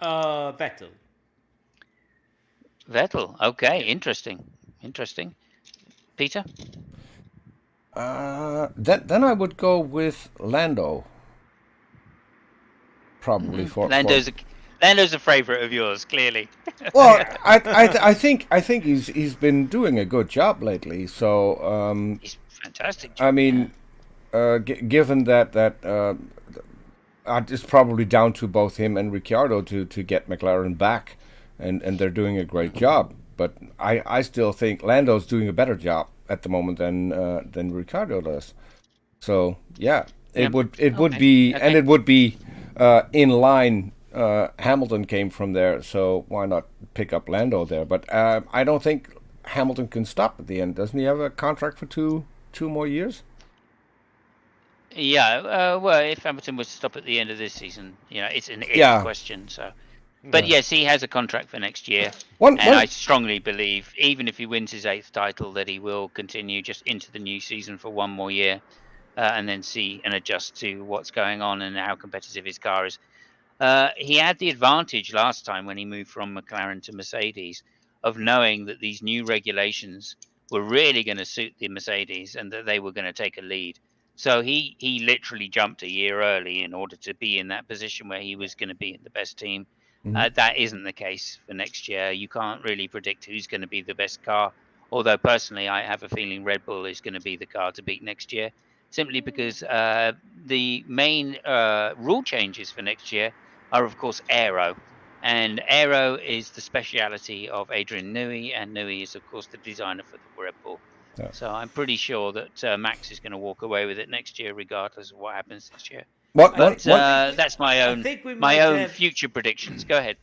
Vettel. Vettel. Okay, interesting. Peter. Then I would go with Lando. Probably for Lando's a favorite of yours, clearly. Well, I think he's been doing a good job lately. So he's fantastic. I mean, given that it's probably down to both him and Ricciardo to get McLaren back, and they're doing a great job. But I still think Lando's doing a better job at the moment than Ricciardo does. So yeah, it would be in line. Hamilton came from there, so why not pick up Lando there? But I don't think Hamilton can stop at the end. Doesn't he have a contract for two more years? Yeah. Well, if Hamilton was to stop at the end of this season, it's an if question. So. But yes, he has a contract for next year, and I strongly believe, even if he wins his 8th title, that he will continue just into the new season for one more year, and then see and adjust to what's going on and how competitive his car is. He had the advantage last time when he moved from McLaren to Mercedes of knowing that these new regulations were really going to suit the Mercedes and that they were going to take a lead. So he literally jumped a year early in order to be in that position where he was going to be in the best team. That isn't the case for next year. You can't really predict who's going to be the best car. Although personally, I have a feeling Red Bull is going to be the car to beat next year, simply because the main rule changes for next year are, of course, aero. And aero is the speciality of Adrian Newey, and Newey is, of course, the designer for the Red Bull. Yeah. So I'm pretty sure that Max is going to walk away with it next year, regardless of what happens this year. That's my own future predictions. Go ahead.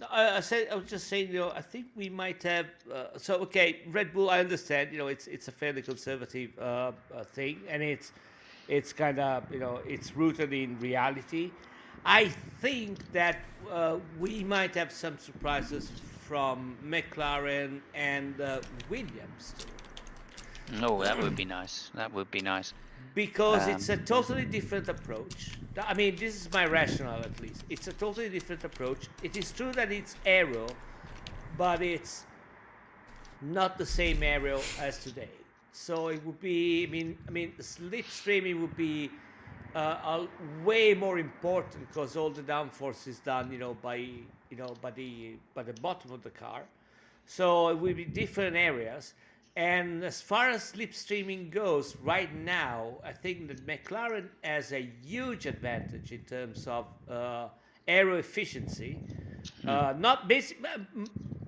I was just saying, I think we might have. Red Bull. I understand. It's a fairly conservative thing, and it's kind of it's rooted in reality. I think that we might have some surprises from McLaren and Williams. No, that would be nice. Because it's a totally different approach. I mean, this is my rationale, at least. It's a totally different approach. It is true that it's aero, but it's not the same aero as today. So it would be, I mean, slipstreaming would be way more important because all the downforce is done, by the bottom of the car. So it will be different areas. And as far as slipstreaming goes, right now, I think that McLaren has a huge advantage in terms of aero efficiency. Not basic,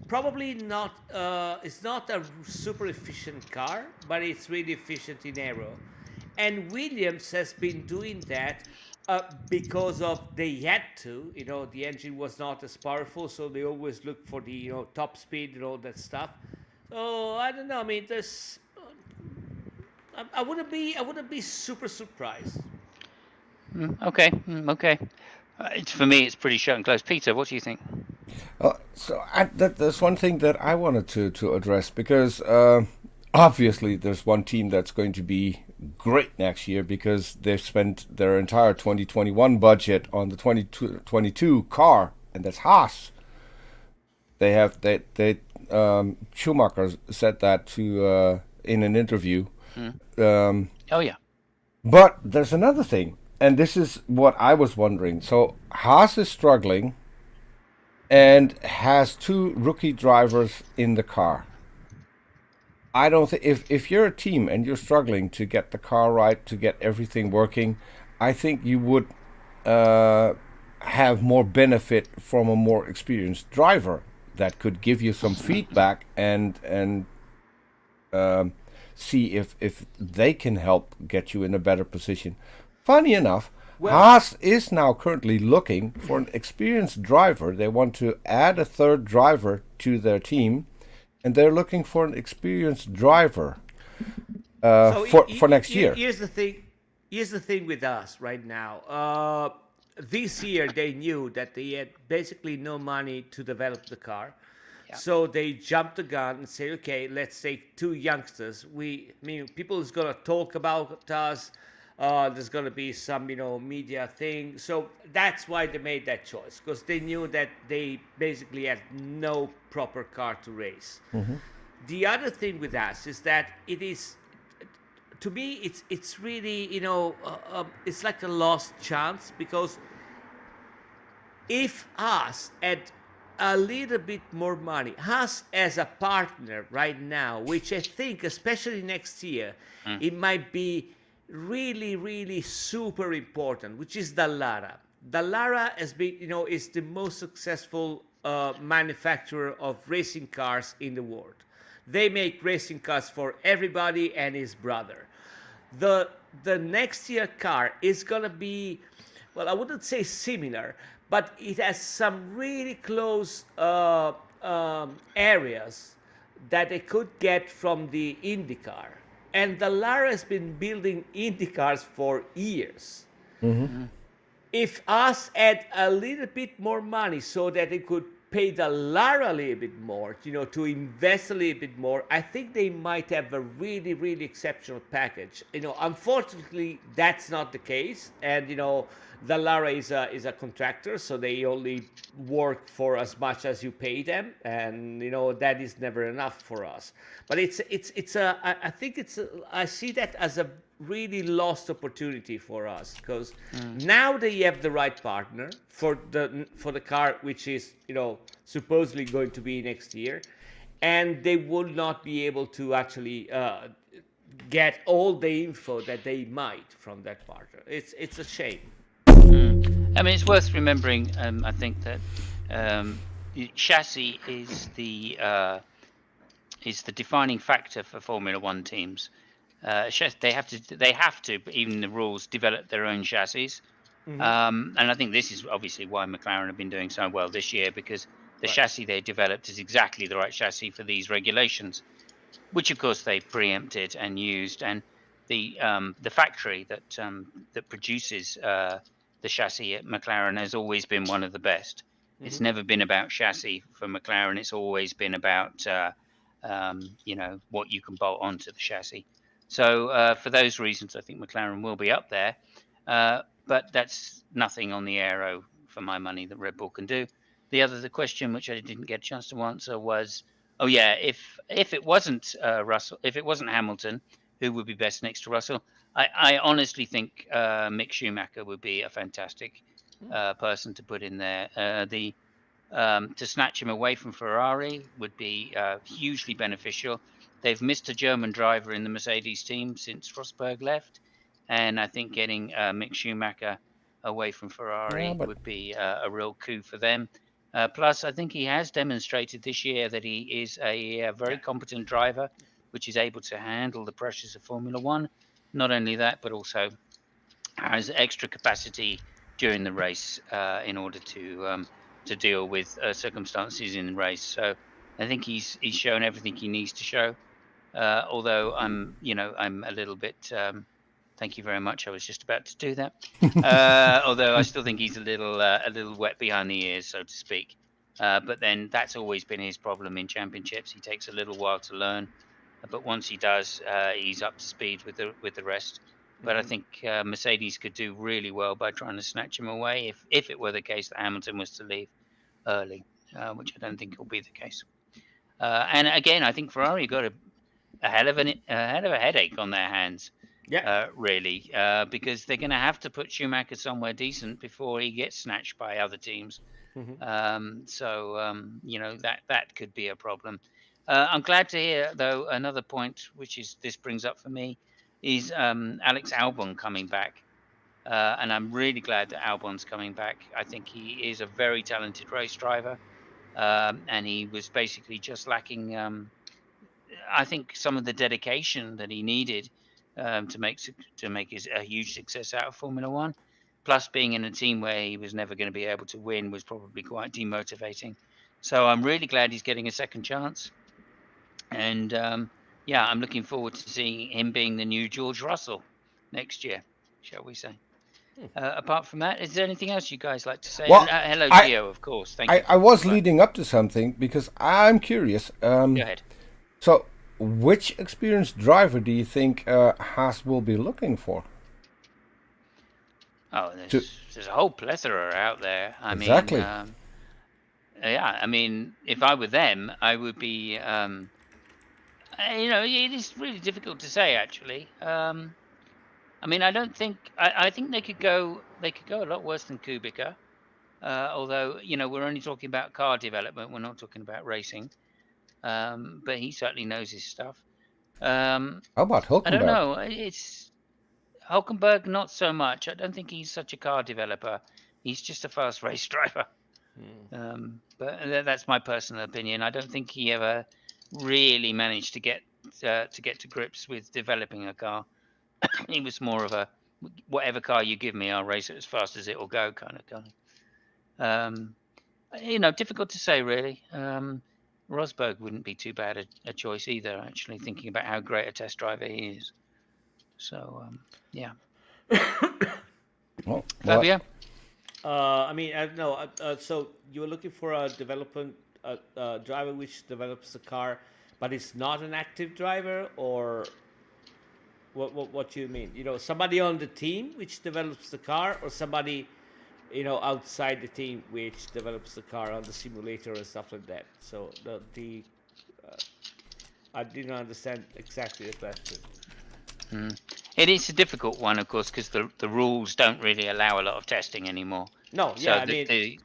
probably not. It's not a super efficient car, but it's really efficient in aero. And Williams has been doing that because of they had to. The engine was not as powerful, so they always look for the top speed and all that stuff. So I don't know. I mean, there's. I wouldn't be super surprised. Okay. Okay. For me, it's pretty shut and close. Peter, what do you think? There's one thing that I wanted to address because obviously there's one team that's going to be great next year because they've spent their entire 2021 budget on the 2022 car, and that's Haas. Schumacher said that to in an interview. Oh yeah. But there's another thing, and this is what I was wondering. So Haas is struggling and has 2 rookie drivers in the car. I don't think if you're a team and you're struggling to get the car right, to get everything working, I think you would have more benefit from a more experienced driver that could give you some feedback and see if they can help get you in a better position. Funny enough, Haas is now currently looking for an experienced driver. They want to add a 3rd driver to their team, and they're looking for an experienced driver for next year. Here's the thing. Here's the thing with us right now. This year they knew that they had basically no money to develop the car. Yeah. So they jumped the gun and said, okay, let's take 2 youngsters. People is going to talk about us. There's going to be some, media thing. So that's why they made that choice, because they knew that they basically had no proper car to race. Mm-hmm. The other thing with us is that it is, to me, it's really, it's like a lost chance, because if us had a little bit more money, us as a partner right now, which I think, especially next year, it might be really, really super important, which is Dallara. Dallara has been, is the most successful manufacturer of racing cars in the world. They make racing cars for everybody and his brother. The next year car is gonna be, well, I wouldn't say similar, but it has some really close areas that they could get from the IndyCar. And Dallara has been building IndyCars for years. Mm-hmm. If us had a little bit more money so that they could pay Dallara a little bit more, to invest a little bit more, I think they might have a really, really exceptional package. Unfortunately, that's not the case. And, Dallara is a contractor, so they only work for as much as you pay them, and that is never enough for us. But I see that as a really lost opportunity for us, because now they have the right partner for the car, which is supposedly going to be next year, and they will not be able to actually get all the info that they might from that partner. It's a shame. I mean, it's worth remembering. I think that chassis is the defining factor for Formula One teams. They have to, even the rules, develop their own chassis. Mm-hmm. And I think this is obviously why McLaren have been doing so well this year, because the chassis they developed is exactly the right chassis for these regulations, which of course they preempted and used. And the factory that produces the chassis at McLaren has always been one of the best. Mm-hmm. It's never been about chassis for McLaren. It's always been about what you can bolt onto the chassis. So for those reasons, I think McLaren will be up there. But that's nothing on the aero, for my money, that Red Bull can do. The question, which I didn't get a chance to answer, was, if if it wasn't Russell, if it wasn't Hamilton, who would be best next to Russell? I honestly think Mick Schumacher would be a fantastic person to put in there. To snatch him away from Ferrari would be hugely beneficial. They've missed a German driver in the Mercedes team since Rosberg left, and I think getting Mick Schumacher away from Ferrari would be a real coup for them. Plus, I think he has demonstrated this year that he is a very competent driver, which is able to handle the pressures of Formula One. Not only that, but also has extra capacity during the race in order to deal with circumstances in the race. So I think he's shown everything he needs to show. Although I'm a little bit. Thank you very much. I was just about to do that. Although I still think he's a little wet behind the ears, so to speak. But then that's always been his problem in championships. He takes a little while to learn, but once he does, he's up to speed with the rest. But I think Mercedes could do really well by trying to snatch him away if it were the case that Hamilton was to leave early, which I don't think will be the case. And again, I think Ferrari got a hell of a headache on their hands. Really, because they're going to have to put Schumacher somewhere decent before he gets snatched by other teams. That could be a problem. I'm glad to hear, though, another point, which is this brings up for me, is Alex Albon coming back. And I'm really glad that Albon's coming back. I think he is a very talented race driver. And he was basically just lacking, I think, some of the dedication that he needed to make a huge success out of Formula One. Plus, being in a team where he was never going to be able to win was probably quite demotivating. So I'm really glad he's getting a second chance. And I'm looking forward to seeing him being the new George Russell next year, shall we say. Apart from that, is there anything else you guys like to say? Well, hello, Gio, of course. Thank you. I was leading up to something because I'm curious. Go ahead. So, which experienced driver do you think Haas will be looking for? Oh, there's a whole plethora out there. Exactly. I mean, if I were them, I would be. It is really difficult to say, actually. I mean, I don't think. I think they could go. They could go a lot worse than Kubica. Although we're only talking about car development. We're not talking about racing. But he certainly knows his stuff. How about Hülkenberg? I don't know. It's Hülkenberg, not so much. I don't think he's such a car developer. He's just a fast race driver. But that's my personal opinion. I don't think he ever really managed to get to grips with developing a car. He was more of a whatever car you give me, I'll race it as fast as it will go kind of guy. Difficult to say really. Rosberg wouldn't be too bad a choice either, actually, thinking about how great a test driver he is. So, yeah. Well, Fabio? So you were looking for a driver which develops the car, but it's not an active driver, or what do you mean? Somebody on the team which develops the car, or somebody outside the team which develops the car on the simulator and stuff like that. So I didn't understand exactly the question. It is a difficult one, of course, because the rules don't really allow a lot of testing anymore. No, so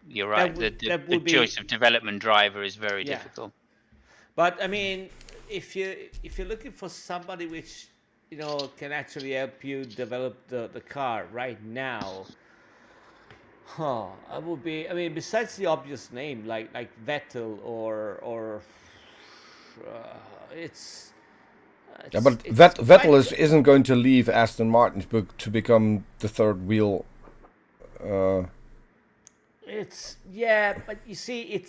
you're right. The choice of development driver is very difficult. But I mean, if you're looking for somebody which can actually help you develop the car right now. I would be. I mean, besides the obvious name like Vettel or it's. But Vettel isn't going to leave Aston Martin to become the third wheel. But you see,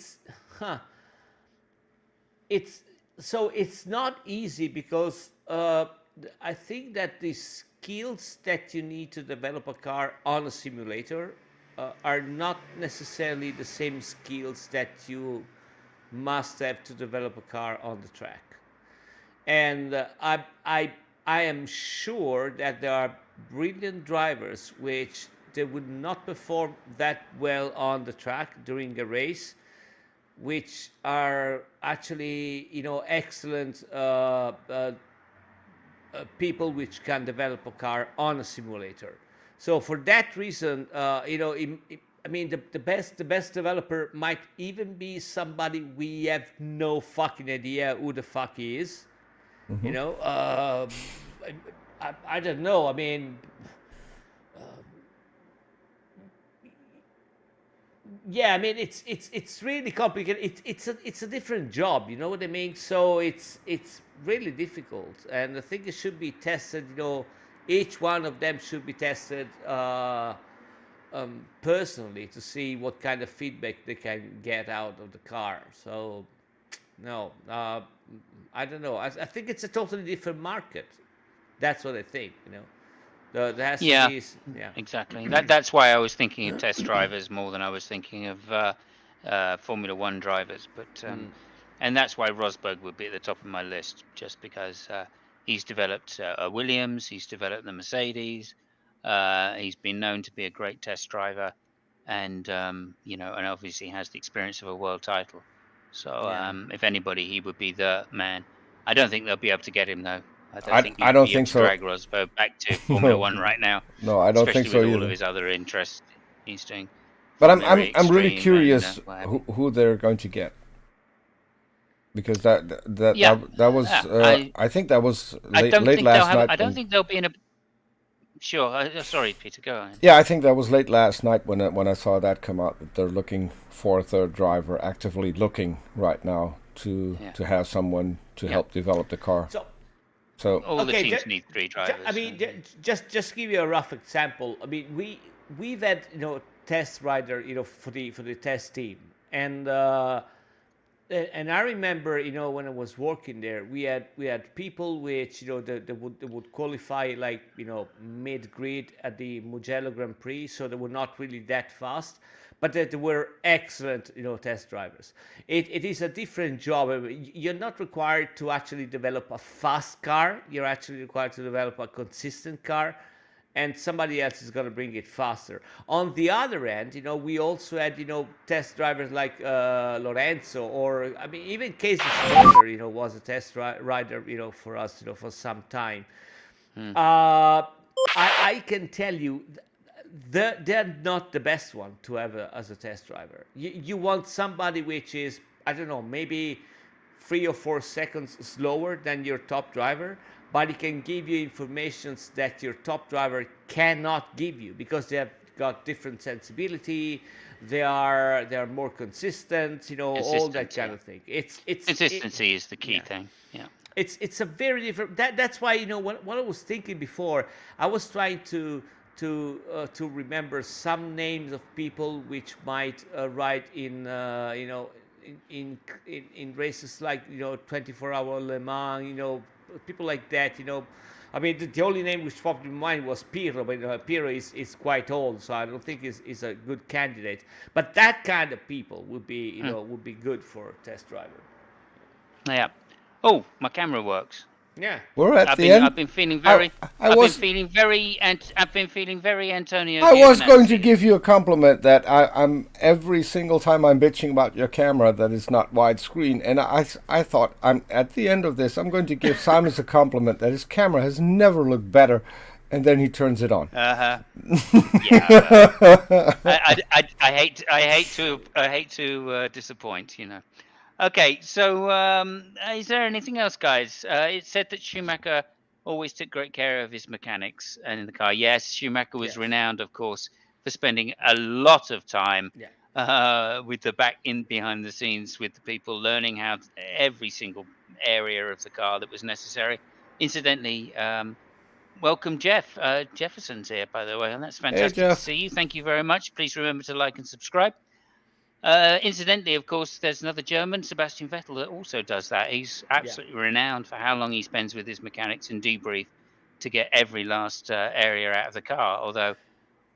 it's not easy because I think that the skills that you need to develop a car on a simulator are not necessarily the same skills that you must have to develop a car on the track. And I am sure that there are brilliant drivers which they would not perform that well on the track during a race, which are actually, excellent people which can develop a car on a simulator. So for that reason, I mean, the best developer might even be somebody we have no fucking idea who the fuck he is. I don't know. I mean, yeah, I mean, it's really complicated. It's a different job. You know what I mean? So it's really difficult, and I think it should be tested. Each one of them should be tested personally to see what kind of feedback they can get out of the car. So no, I don't know. I think it's a totally different market. That's what I think. There has to be, exactly. That's why I was thinking of test drivers more than I was thinking of Formula One drivers. But and that's why Rosberg would be at the top of my list, just because he's developed a Williams, he's developed the Mercedes, he's been known to be a great test driver, and and obviously has the experience of a world title. So if anybody, he would be the man. I don't think they'll be able to get him though. I don't think so. Drag Rosberg back to Formula One right now. No, I don't think so with either. all of his other interests he's doing. But I'm really curious who they're going to get, because that was I think that was late last night. I don't think they'll be in a. Sure, sorry, Peter, go on. Yeah, I think that was late last night when I saw that come out, that they're looking for a third driver, actively looking right now to have someone to help develop the car. So all the teams need 3 drivers. I mean, just give you a rough example. I mean, we've had test rider for the test team, and I remember when I was working there, we had people which they would qualify like mid grid at the Mugello Grand Prix, so they were not really that fast, but they were excellent test drivers. It is a different job. You're not required to actually develop a fast car. You're actually required to develop a consistent car, and somebody else is going to bring it faster. On the other end, we also had test drivers like Lorenzo, or I mean even Casey Stoner was a test rider for us for some time. I can tell you they're not the best one to have as a test driver. You want somebody which is, I don't know, maybe 3 or 4 seconds slower than your top driver, but it can give you information that your top driver cannot give you, because they have got different sensibility. They are more consistent, all that kind of thing. Consistency is the key thing. Yeah. It's a very different. That's why what I was thinking before, I was trying to remember some names of people which might ride in in races like 24-hour Le Mans, people like that. I mean, the only name which popped in mind was Pirro, but Pirro is quite old, so I don't think is a good candidate. But that kind of people would be would be good for test driver. Yeah. Oh, my camera works. Yeah, we're at the end. I've been feeling very. I've been feeling very Antonio. I was going to give you a compliment that I'm every single time I'm bitching about your camera that it's not widescreen, and I thought I'm at the end of this I'm going to give Simon a compliment that his camera has never looked better, and then he turns it on. Yeah. I hate to disappoint. Okay, so is there anything else, guys? It said that Schumacher always took great care of his mechanics and in the car. Yes, Schumacher was renowned, of course, for spending a lot of time with the behind the scenes with the people, learning how every single area of the car that was necessary. Incidentally, welcome, Jeff. Jefferson's here, by the way, and that's fantastic to see you. Thank you very much. Please remember to like and subscribe. Incidentally, of course, there's another German, Sebastian Vettel, that also does that. He's absolutely renowned for how long he spends with his mechanics and debrief to get every last area out of the car. Although,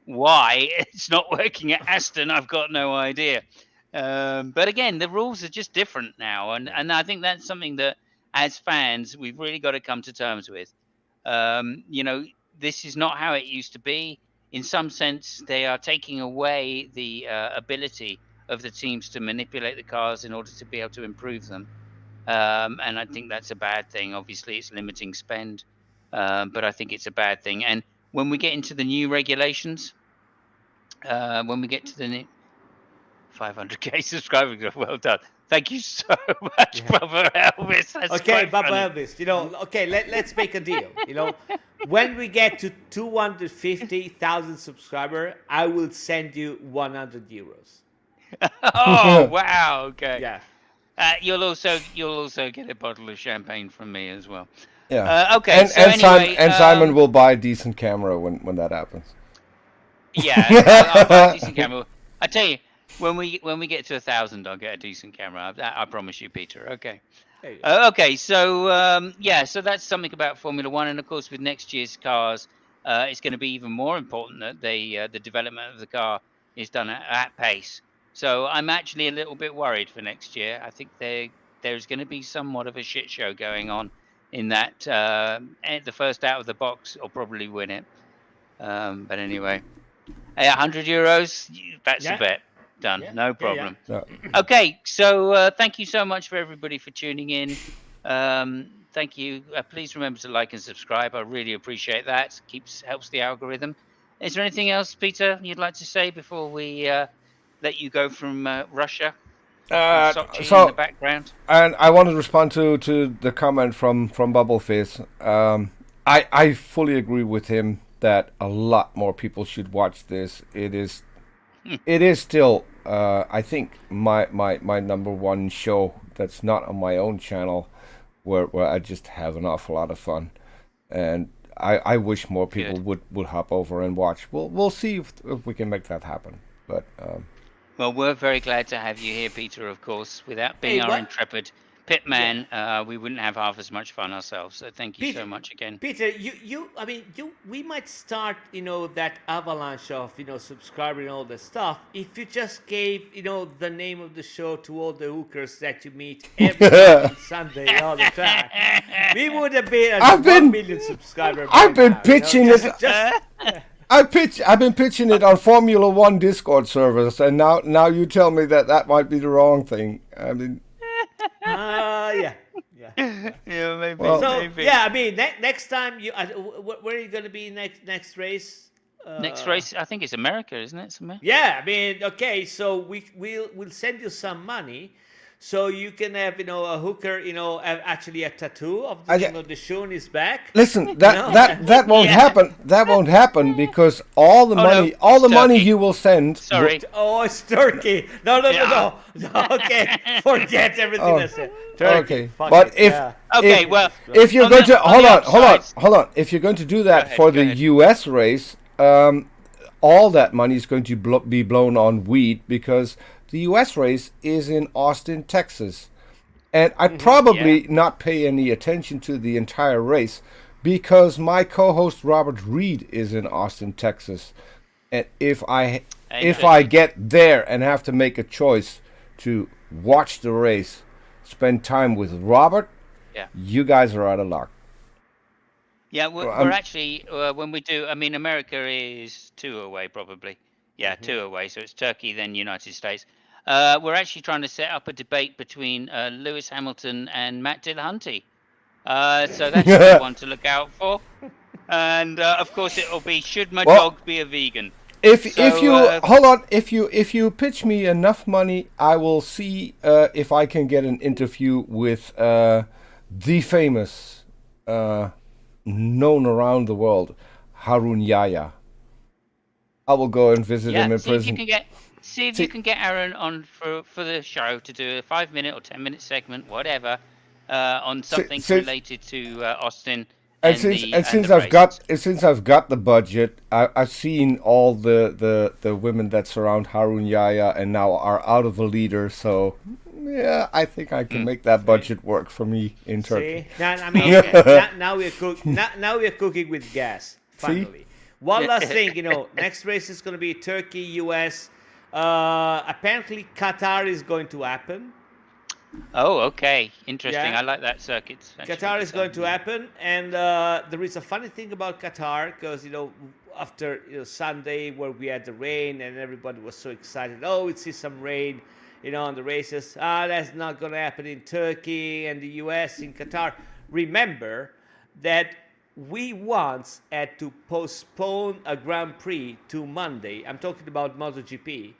why it's not working at Aston, I've got no idea. But again, the rules are just different now, and I think that's something that, as fans, we've really got to come to terms with. This is not how it used to be. In some sense, they are taking away the ability of the teams to manipulate the cars in order to be able to improve them. And I think that's a bad thing. Obviously, it's limiting spend, but I think it's a bad thing. And when we get into the new regulations, when we get to the 500k subscribers, well done. Thank you so much, Brother Elvis. That's okay, Brother Elvis. Okay, let's make a deal. When we get to 250,000 subscribers, I will send you 100 euros. Oh wow! Okay. Yeah. You'll also get a bottle of champagne from me as well. Yeah. Okay. And, so and anyway, Simon will buy a decent camera when that happens. Yeah, I'll buy a decent camera. I tell you, when we get to 1,000, I'll get a decent camera. I promise you, Peter. Okay. Okay. So so that's something about Formula One, and of course, with next year's cars, it's going to be even more important that the development of the car is done at pace. So I'm actually a little bit worried for next year. I think there's going to be somewhat of a shit show going on in that. The first out of the box will probably win it. But anyway, 100 euros, that's a bet. Done. Yeah. No problem. Yeah. Okay, so thank you so much for everybody for tuning in. Thank you. Please remember to like and subscribe. I really appreciate that. Helps the algorithm. Is there anything else, Peter, you'd like to say before we let you go from Russia? Sochi in the background. And I want to respond to the comment from Bubblefizz. I fully agree with him that a lot more people should watch this. It is still I think my number one show that's not on my own channel, where I just have an awful lot of fun, and I wish more people would hop over and watch. We'll see if we can make that happen. But well, we're very glad to have you here, Peter. Of course, without being our intrepid pitman, we wouldn't have half as much fun ourselves. So thank you so much again, Peter. We might start, that avalanche of, subscribing and all that stuff if you just gave, the name of the show to all the hookers that you meet every Sunday all the time. We would have been 1 million subscribers. I've been pitching it. I've been pitching it on Formula One Discord servers, and now you tell me that might be the wrong thing. I mean, yeah, maybe. Well, so maybe. next time where are you going to be next race? Next race, I think it's America, isn't it? Somewhere? Yeah, okay. So we'll send you some money. So you can have, a hooker, actually a tattoo of the name of the show on his back. Listen, that won't happen. That won't happen because all the money you will send. Sorry. It's Turkey. No. Okay, forget everything I said. Turkey. Okay, but if you're going to hold on, if you're going to do that for the U.S. race, all that money is going to be blown on weed because the U.S. race is in Austin, Texas. And I'd probably not pay any attention to the entire race because my co-host Robert Reed is in Austin, Texas. And if I get there and have to make a choice to watch the race, spend time with Robert, you guys are out of luck. Yeah, we're actually, when we do, America is 2 away probably. Yeah, 2 away. So it's Turkey, then United States. We're actually trying to set up a debate between Lewis Hamilton and Matt Dillahunty. So that's one to look out for. And of course, it'll be should my dog be a vegan? If you pitch me enough money, I will see if I can get an interview with the famous, known around the world, Harun Yahya. I will go and visit him in prison. See if you can get Aaron on for the show to do a 5-minute or 10-minute segment, whatever, on something related to Austin. Since I've got the budget, I've seen all the women that surround Harun Yahya and now are out of a leader. So yeah, I think I can make that budget work for me in Turkey. Now we're cooking with gas. Finally. One last thing, next race is going to be Turkey, US. Apparently Qatar is going to happen. Oh, okay. Interesting. I like that circuit. Qatar is going to happen. And there is a funny thing about Qatar because, after Sunday where we had the rain and everybody was so excited. Oh, we see some rain, on the races. That's not going to happen in Turkey and the US, in Qatar. Remember that we once had to postpone a Grand Prix to Monday. I'm talking about MotoGP.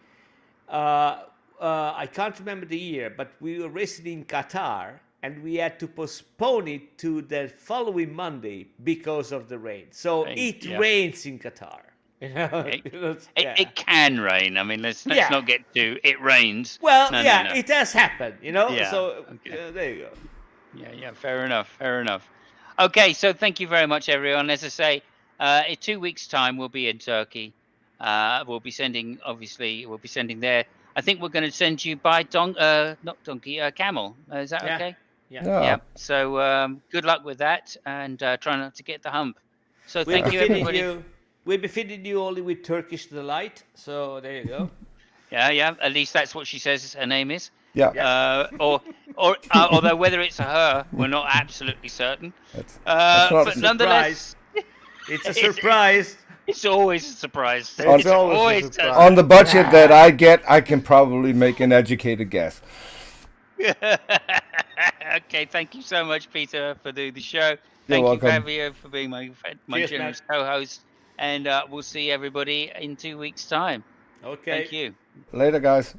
I can't remember the year, but we were racing in Qatar and we had to postpone it to the following Monday because of the rain. So it rains in Qatar. It can rain. I mean, let's not get to it rains. Well, no. It has happened, Yeah. So there you go. Yeah, fair enough. Okay, so thank you very much, everyone. As I say, in 2 weeks' time, we'll be in Turkey. We'll be sending there. I think we're going to send you by camel. Is that okay? Yeah. So good luck with that, and try not to get the hump. So thank you, everybody. We'll be feeding you only with Turkish delight. So there you go. Yeah. At least that's what she says her name is. Yeah. Although whether it's her, we're not absolutely certain. That's but nonetheless, it's a surprise. It's always a surprise. It's always a surprise. On the budget that I get, I can probably make an educated guess. Okay, thank you so much, Peter, for doing the show. You're welcome. Thank you, Fabio, for being my generous co-host. And we'll see everybody in 2 weeks' time. Okay. Thank you. Later, guys.